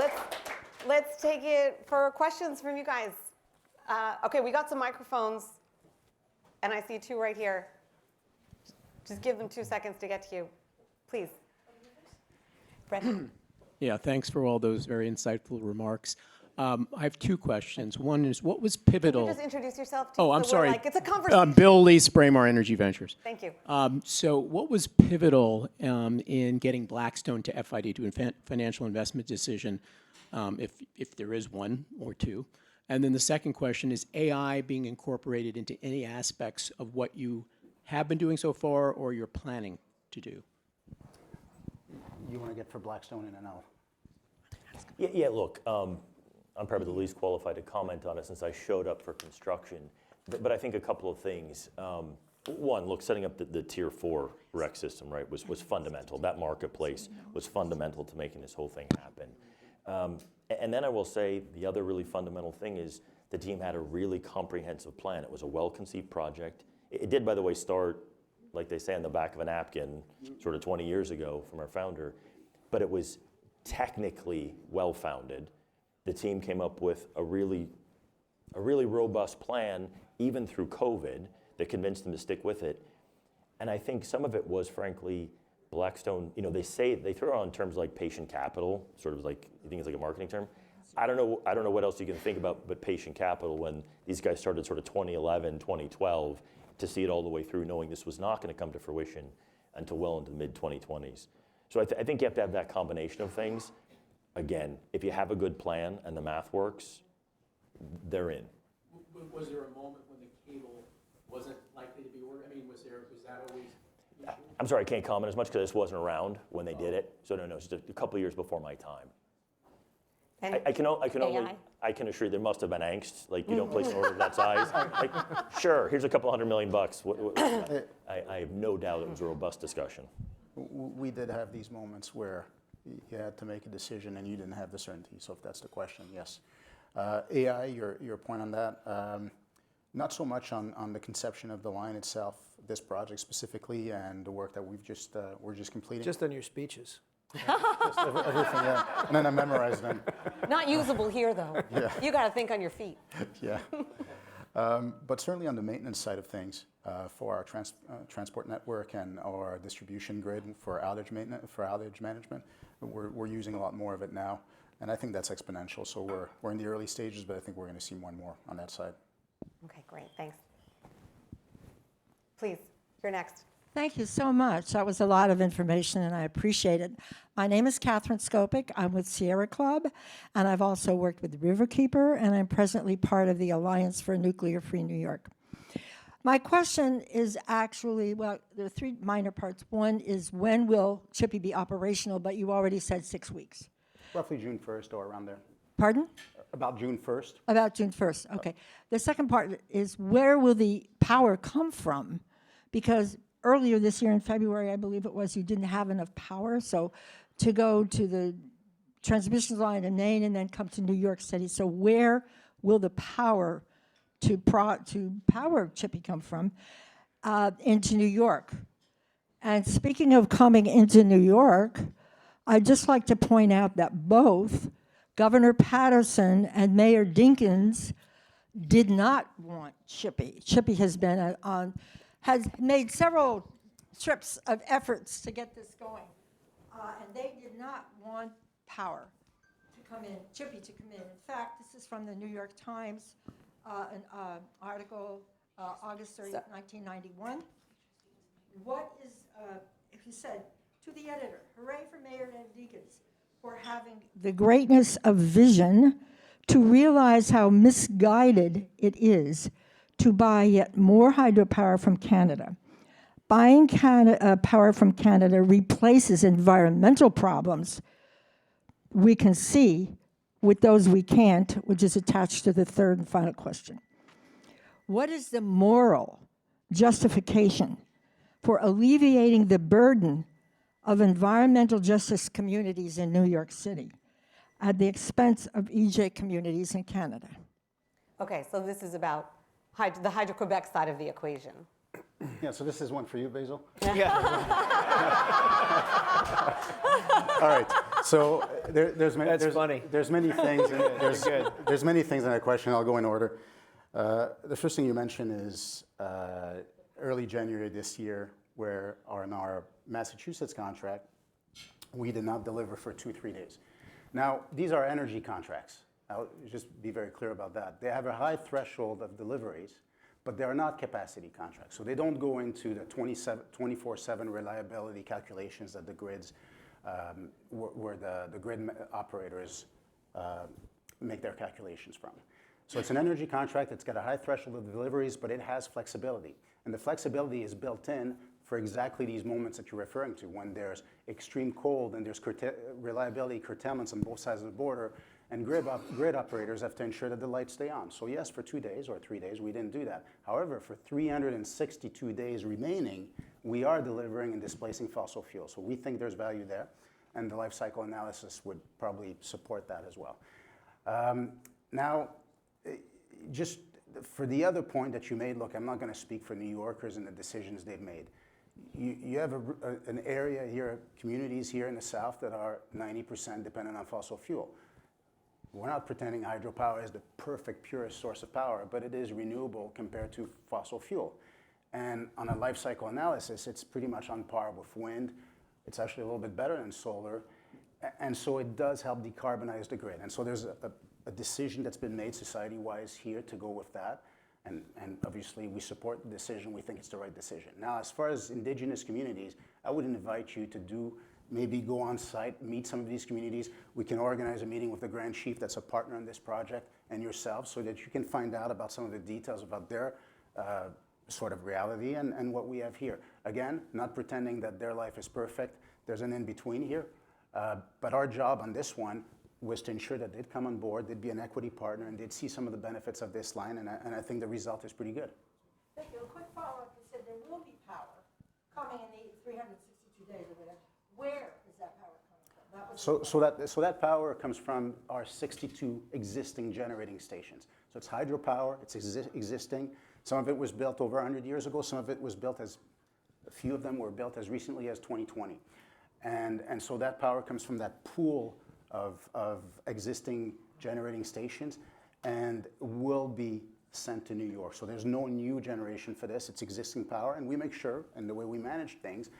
[SPEAKER 2] let's take it for questions from you guys. Okay, we got some microphones, and I see 2 right here. Just give them 2 seconds to get to you, please. Brett.
[SPEAKER 6] Yeah, thanks for all those very insightful remarks. I have 2 questions. One is, what was pivotal?
[SPEAKER 2] Can you just introduce yourself? Too,
[SPEAKER 6] Oh, I'm
[SPEAKER 2] so
[SPEAKER 6] sorry.
[SPEAKER 2] Like, it's a conversation.
[SPEAKER 6] Bill Lee, Spraymar Energy Ventures.
[SPEAKER 2] Thank you.
[SPEAKER 6] So what was pivotal in getting Blackstone to FID, to a financial investment decision, if there is one or 2? And then the second question is AI being incorporated into any aspects of what you have been doing so far or you're planning to do?
[SPEAKER 4] You want to get for Blackstone and I'll.
[SPEAKER 3] Yeah, look, I'm probably the least qualified to comment on it since I showed up for construction. But I think a couple of things. One, look, setting up the Tier 4 REC system, right, was fundamental. That marketplace was fundamental to making this whole thing happen. And then I will say the other really fundamental thing is the team had a really comprehensive plan. It was a well-conceived project. It did, by the way, start, like they say, on the back of a napkin sort of 20 years ago from our founder. But it was technically well-founded. The team came up with a really robust plan, even through COVID, that convinced them to stick with it. And I think some of it was, frankly, Blackstone, you know, they throw on terms like patient capital, sort of like, you think it's like a marketing term. I don't know what else you can think about but patient capital when these guys started sort of 2011, 2012 to see it all the way through, knowing this was not going to come to fruition until well into the mid-2020s. So I think you have to have that combination of things. Again, if you have a good plan and the math works, they're in.
[SPEAKER 6] Was there a moment when the cable wasn't likely to be working? I mean, was that always?
[SPEAKER 3] I'm sorry, I can't comment as much because this wasn't around when they did it. So no, it's just a couple of years before my time.
[SPEAKER 2] And
[SPEAKER 3] I can assure you there must have been angst, like you don't place an order of that size. Like, sure, here's a couple $100 million. I have no doubt it was a robust discussion.
[SPEAKER 4] We did have these moments where you had to make a decision and you didn't have the certainty. So if that's the question, yes. AI, your point on that, not so much on the conception of the line itself, this project specifically, and the work that we're just completing.
[SPEAKER 5] Just on your speeches.
[SPEAKER 4] Just everything, yeah. And then I memorized them.
[SPEAKER 2] not usable here, though.
[SPEAKER 4] Yeah.
[SPEAKER 2] You got to think on your feet.
[SPEAKER 4] Yeah. But certainly on the maintenance side of things, for our transport network and our distribution grid for outage management, we're using a lot more of it now, and I think that's exponential. So we're in the early stages, but I think we're going to see more and more on that side.
[SPEAKER 2] Okay, great. Thanks. Please, you're next.
[SPEAKER 7] Thank you so much. That was a lot of information, and I appreciate it. My name is Catherine Skopik. I'm with Sierra Club, and I've also worked with Riverkeeper, and I'm presently part of the Alliance for Nuclear-Free New York. My question is actually, well, there are three minor parts. One is, when will Chippy be operational? But you already said 6 weeks.
[SPEAKER 4] Roughly June 1st or around there.
[SPEAKER 7] Pardon?
[SPEAKER 4] About June 1st.
[SPEAKER 7] About June 1st, okay. The second part is, where will the power come from? Because earlier this year in February, I believe it was, you didn't have enough power, so to go to the transmission line in Maine and then come to New York City. So where will the power to power Chippy come from into New York? And speaking of coming into New York, I'd just like to point out that both Governor Patterson and Mayor Dinkins did not want Chippy. Chippy has been has made several trips of efforts to get this going, and they did not want power to come in, Chippy to come in. In fact, this is from the New York Times, an article, August 30th, 1991. What is, he said, to the editor, hooray for Mayor Dinkins for having the greatness of vision to realize how misguided it is to buy yet more hydropower from Canada. Buying power from Canada replaces environmental problems we can see with those we can't, which is attached to the third and final question. What is the moral justification for alleviating the burden of environmental justice communities in New York City at the expense of EJ communities in Canada?
[SPEAKER 2] Okay, so this is about the Hydroquébec side of the equation.
[SPEAKER 4] Yeah, so this is one for you, Basil.
[SPEAKER 5] Yeah.
[SPEAKER 4] All right. So there's many.
[SPEAKER 5] That's funny.
[SPEAKER 4] There's many things. There's many things in that question. I'll go in order. The first thing you mentioned is early January this year, where in our Massachusetts contract, we did not deliver for 2-3 days. Now, these are energy contracts. I'll just be very clear about that. They have a high threshold of deliveries, but they are not capacity contracts. So they don't go into the 24/7 reliability calculations that the grids, where the grid operators make their calculations from. So it's an energy contract. It's got a high threshold of deliveries, but it has flexibility. And the flexibility is built in for exactly these moments that you're referring to, when there's extreme cold and there's reliability curtailments on both sides of the border, and grid operators have to ensure that the lights stay on. So yes, for 2 days or 3 days, we didn't do that. However, for 362 days remaining, we are delivering and displacing fossil fuels. So we think there's value there, and the life cycle analysis would probably support that as well. Now, just for the other point that you made, look, I'm not going to speak for New Yorkers and the decisions they've made. You have an area here, communities here in the South that are 90% dependent on fossil fuel. We're not pretending hydropower is the perfect, purest source of power, but it is renewable compared to fossil fuel. And on a life cycle analysis, it's pretty much on par with wind. It's actually a little bit better than solar. And so it does help decarbonize the grid. And so there's a decision that's been made society-wise here to go with that. And obviously we support the decision. We think it's the right decision. Now, as far as indigenous communities, I would invite you to maybe go on site, meet some of these communities. We can organize a meeting with the Grand Chief that's a partner in this project and yourself so that you can find out about some of the details about their sort of reality and what we have here. Again, not pretending that their life is perfect. There's an in-between here. But our job on this one was to ensure that they'd come on board, they'd be an equity partner, and they'd see some of the benefits of this line, and I think the result is pretty good.
[SPEAKER 7] Thank you. A quick follow-up. You said there will be power coming in the 362 days or whatever. Where is that power coming from?
[SPEAKER 4] So that power comes from our 62 existing generating stations. So it's hydropower, it's existing. Some of it was built over 100 years ago, some of it was built a few of them were built as recently as 2020. And so that power comes from that pool of existing generating stations and will be sent to New York. So there's no new generation for this, it's existing power, and we make sure, and the way we manage things,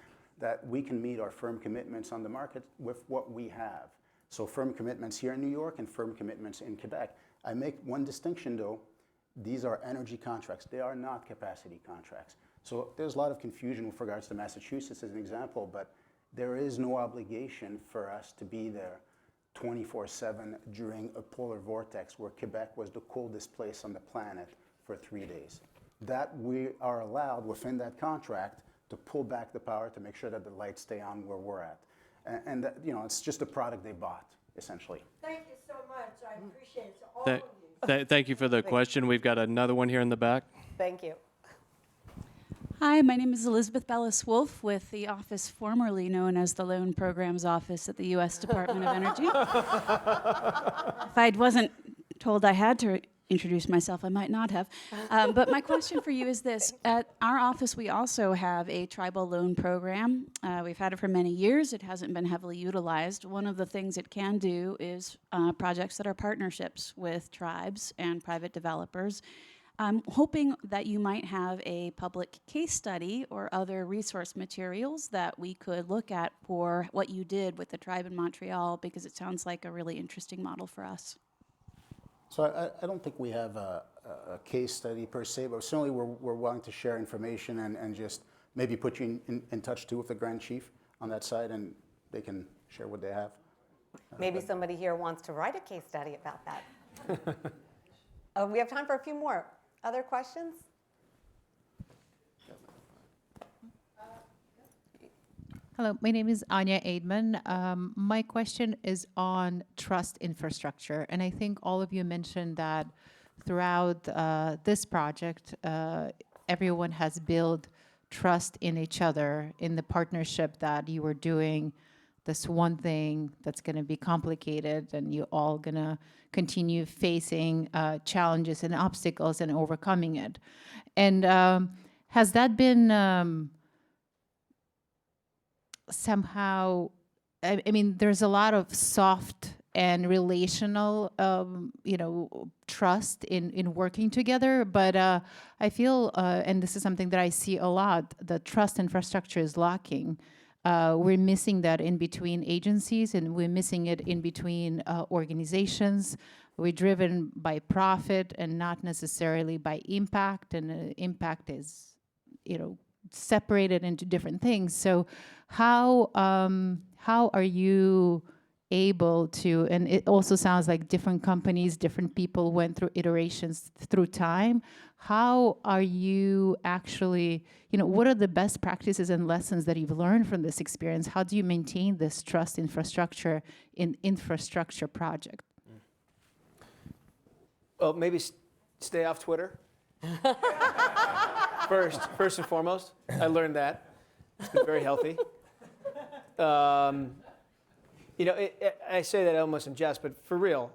[SPEAKER 4] that we can meet our firm commitments on the market with what we have. So firm commitments here in New York and firm commitments in Quebec. I make one distinction though, these are energy contracts, they are not capacity contracts. So there's a lot of confusion with regards to Massachusetts as an example, but there is no obligation for us to be there 24/7 during a polar vortex where Quebec was the coldest place on the planet for 3 days. That we are allowed within that contract to pull back the power to make sure that the lights stay on where we're at. And that, it's just a product they bought, essentially.
[SPEAKER 7] Thank you so much. I appreciate it. To all of you.
[SPEAKER 8] Thank you for the question. We've got another one here in the back.
[SPEAKER 2] Thank you.
[SPEAKER 9] Hi, my name is Elizabeth Bellis-Wolfe with the office formerly known as the Loan Programs Office at the U.S. Department of Energy. If I wasn't told I had to introduce myself, I might not have. But my question for you is this. At our office, we also have a tribal loan program. We've had it for many years. It hasn't been heavily utilized. One of the things it can do is projects that are partnerships with tribes and private developers. I'm hoping that you might have a public case study or other resource materials that we could look at for what you did with the tribe in Montreal, because it sounds like a really interesting model for us.
[SPEAKER 4] So I don't think we have a case study per se, but certainly we're willing to share information and just maybe put you in touch too with the Grand Chief on that side, and they can share what they have.
[SPEAKER 2] Maybe somebody here wants to write a case study about that. We have time for a few more. Other questions?
[SPEAKER 10] Hello, my name is Anya Aidman. My question is on trust infrastructure. And I think all of you mentioned that throughout this project, everyone has built trust in each other, in the partnership that you were doing this one thing that's going to be complicated, and you all going to continue facing challenges and obstacles and overcoming it. And has that been somehow, I mean, there's a lot of soft and relational, trust in working together, but I feel, and this is something that I see a lot, the trust infrastructure is lacking. We're missing that in between agencies, and we're missing it in between organizations. We're driven by profit and not necessarily by impact, and impact is, separated into different things. So how are you able to, and it also sounds like different companies, different people went through iterations through time. How are you actually, what are the best practices and lessons that you've learned from this experience? How do you maintain this trust infrastructure in infrastructure project?
[SPEAKER 5] Well, maybe stay off Twitter. First and foremost, I learned that. It's been very healthy. I say that almost in jest, but for real,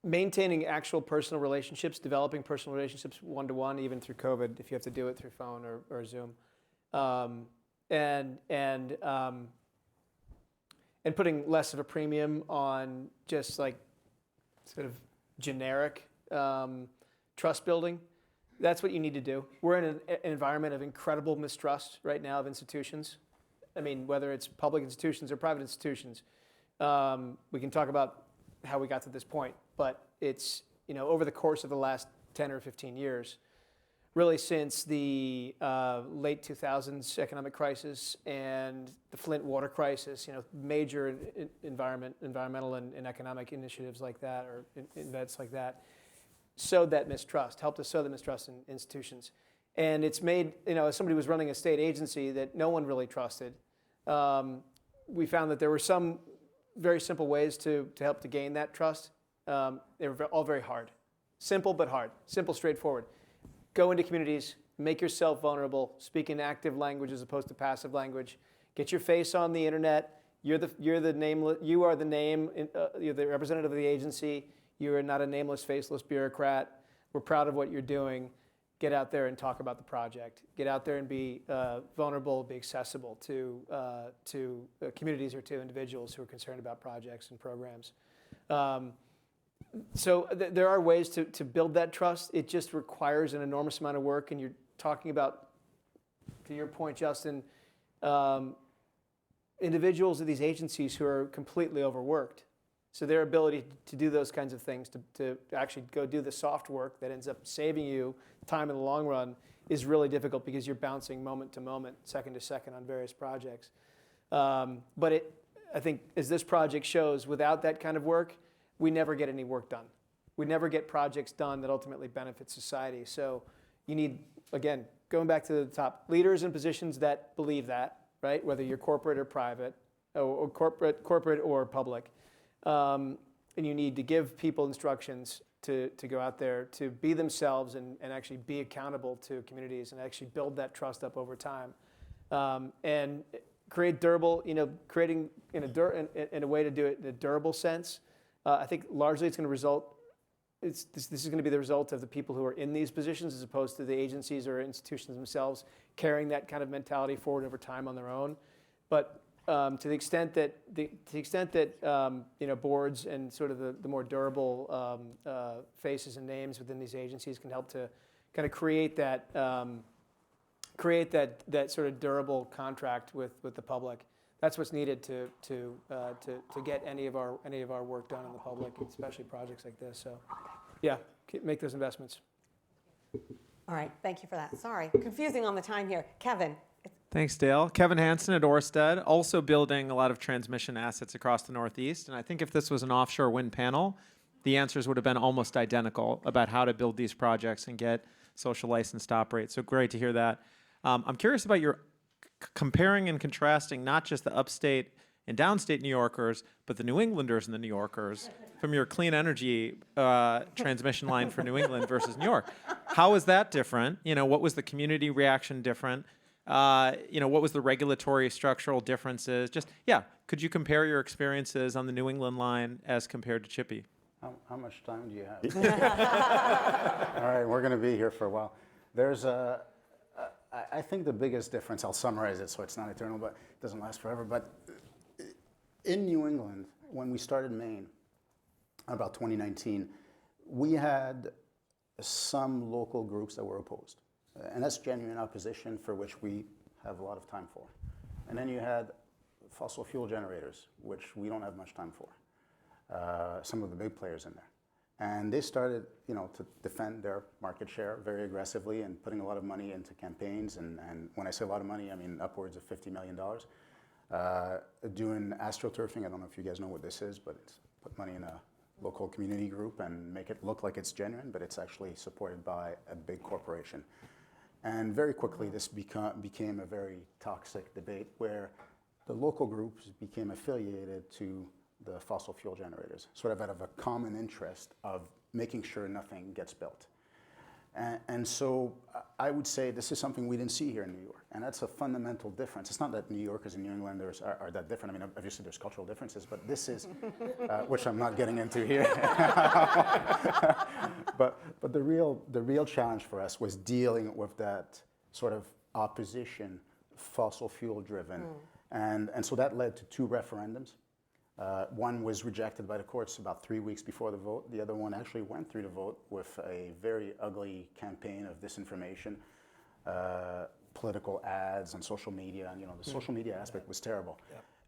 [SPEAKER 5] maintaining actual personal relationships, developing personal relationships one-to-one, even through COVID, if you have to do it through phone or Zoom, and putting less of a premium on just like sort of generic trust building. That's what you need to do. We're in an environment of incredible mistrust right now of institutions. I mean, whether it's public institutions or private institutions. We can talk about how we got to this point, but it's, over the course of the last 10 or 15 years, really since the late 2000s economic crisis and the Flint water crisis, major environmental and economic initiatives like that, or events like that, sowed that mistrust, helped us sow the mistrust in institutions. And it's made, as somebody who was running a state agency that no one really trusted, we found that there were some very simple ways to help to gain that trust. They were all very hard. Simple but hard. Simple, straightforward. Go into communities, make yourself vulnerable, speak in active language as opposed to passive language. Get your face on the internet. You are the name. You're the representative of the agency. You are not a nameless, faceless bureaucrat. We're proud of what you're doing. Get out there and talk about the project. Get out there and be vulnerable, be accessible to communities or to individuals who are concerned about projects and programs. So there are ways to build that trust. It just requires an enormous amount of work. And you're talking about, to your point, Justin, individuals of these agencies who are completely overworked. So their ability to do those kinds of things, to actually go do the soft work that ends up saving you time in the long run, is really difficult because you're bouncing moment to moment, second to second on various projects. But I think, as this project shows, without that kind of work, we never get any work done. We never get projects done that ultimately benefit society. So you need, again, going back to the top, leaders in positions that believe that, right? Whether you're corporate or private, or corporate or public. And you need to give people instructions to go out there, to be themselves and actually be accountable to communities and actually build that trust up over time. And create durable, creating in a way to do it in a durable sense. I think largely it's going to result, this is going to be the result of the people who are in these positions as opposed to the agencies or institutions themselves carrying that kind of mentality forward over time on their own. But to the extent that boards and sort of the more durable faces and names within these agencies can help to kind of create that sort of durable contract with the public. That's what's needed to get any of our work done in the public, especially projects like this. So, yeah, make those investments.
[SPEAKER 2] All right, thank you for that. Sorry, confusing on the time here. Kevin.
[SPEAKER 11] Thanks, Dale. Kevin Hansen at Ørsted, also building a lot of transmission assets across the Northeast. And I think if this was an offshore wind panel, the answers would have been almost identical about how to build these projects and get social license to operate. So great to hear that. I'm curious about your comparing and contrasting not just the upstate and downstate New Yorkers, but the New Englanders and the New Yorkers from your clean energy transmission line for New England versus New York. How is that different? What was the community reaction different? What was the regulatory structural differences? Could you compare your experiences on the New England line as compared to Chippy?
[SPEAKER 4] How much time do you have? All right, we're going to be here for a while. There's I think the biggest difference, I'll summarize it so it's not eternal, but it doesn't last forever. But in New England, when we started Maine, about 2019, we had some local groups that were opposed. And that's genuine opposition for which we have a lot of time for. And then you had fossil fuel generators, which we don't have much time for. Some of the big players in there. And they started, to defend their market share very aggressively and putting a lot of money into campaigns. And when I say a lot of money, I mean upwards of $50 million. Doing astroturfing, I don't know if you guys know what this is, but it's put money in a local community group and make it look like it's genuine, but it's actually supported by a big corporation. And very quickly, this became a very toxic debate where the local groups became affiliated to the fossil fuel generators, sort of out of a common interest of making sure nothing gets built. And so I would say this is something we didn't see here in New York, and that's a fundamental difference. It's not that New Yorkers and New Englanders are that different. I mean, obviously there's cultural differences, but this is, which I'm not getting into here. but the real challenge for us was dealing with that sort of opposition, fossil fuel driven, and so that led to 2 referendums. One was rejected by the courts about 3 weeks before the vote. The other one actually went through the vote with a very ugly campaign of disinformation, political ads and social media, and the social media aspect was terrible.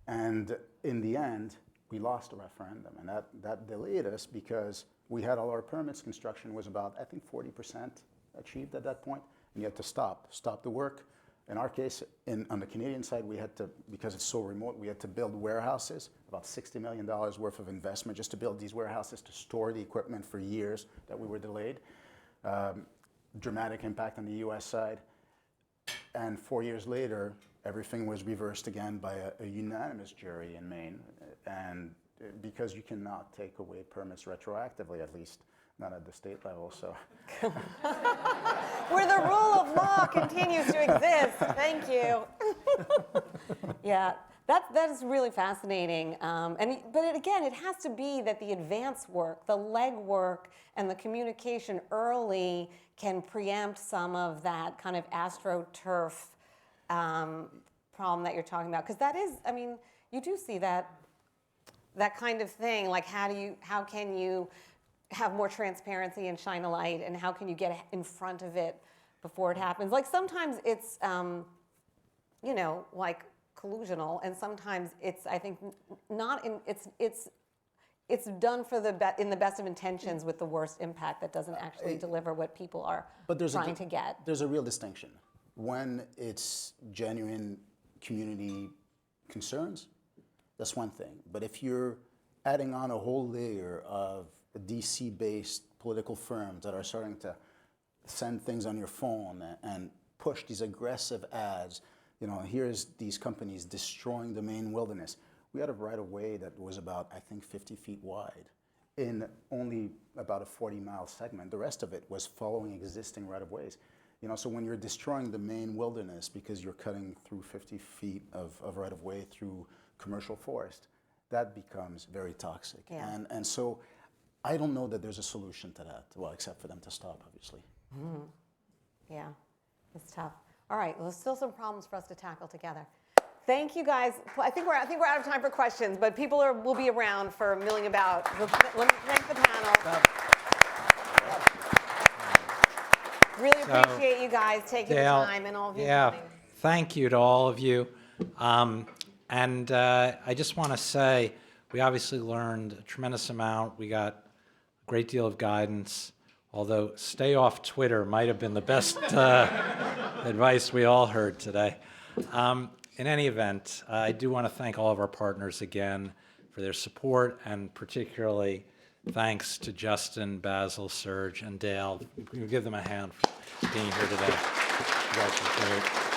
[SPEAKER 4] And in the end, we lost the referendum, and that delayed us because we had all our permits. Construction was about, I think, 40% achieved at that point, and you had to stop the work. In our case, on the Canadian side, we had to, because it's so remote, we had to build warehouses, about $60 million worth of investment just to build these warehouses to store the equipment for years that we were delayed. Dramatic impact on the US side. And 4 years later, everything was reversed again by a unanimous jury in Maine. And because you cannot take away permits retroactively, at least not at the state level, so.
[SPEAKER 2] Where the rule of law continues to exist. Thank you. Yeah, that is really fascinating. But again, it has to be that the advance work, the leg work, and the communication early can preempt some of that kind of astroturf problem that you're talking about. Because that is, I mean, you do see that kind of thing. Like, how can you have more transparency and shine a light, and how can you get in front of it before it happens? Like, sometimes it's, like collusional, and sometimes it's, I think, not in, it's done for in the best of intentions with the worst impact that doesn't actually deliver what people are trying to get.
[SPEAKER 4] There's a real distinction. When it's genuine community concerns, that's one thing. But if you're adding on a whole layer of DC-based political firms that are starting to send things on your phone and push these aggressive ads, here's these companies destroying the Maine wilderness. We had a right-of-way that was about, I think, 50 feet wide in only about a 40-mile segment. The rest of it was following existing right-of-ways. So when you're destroying the Maine wilderness because you're cutting through 50 feet of right-of-way through commercial forest, that becomes very toxic.
[SPEAKER 2] Yeah.
[SPEAKER 4] And so I don't know that there's a solution to that, well, except for them to stop, obviously.
[SPEAKER 2] Mm-hmm. Yeah, it's tough. All right, well, there's still some problems for us to tackle together. Thank you, guys. I think we're out of time for questions, but people will be around for milling about. Let me thank the panel. Really appreciate you guys taking the time and all of you coming.
[SPEAKER 1] Thank you to all of you. And I just want to say, we obviously learned a tremendous amount. We got a great deal of guidance, although stay off Twitter might have been the best advice we all heard today. In any event, I do want to thank all of our partners again for their support, and particularly thanks to Justin, Basil, Serge, and Dale. We give them a hand for being here today. You guys are great.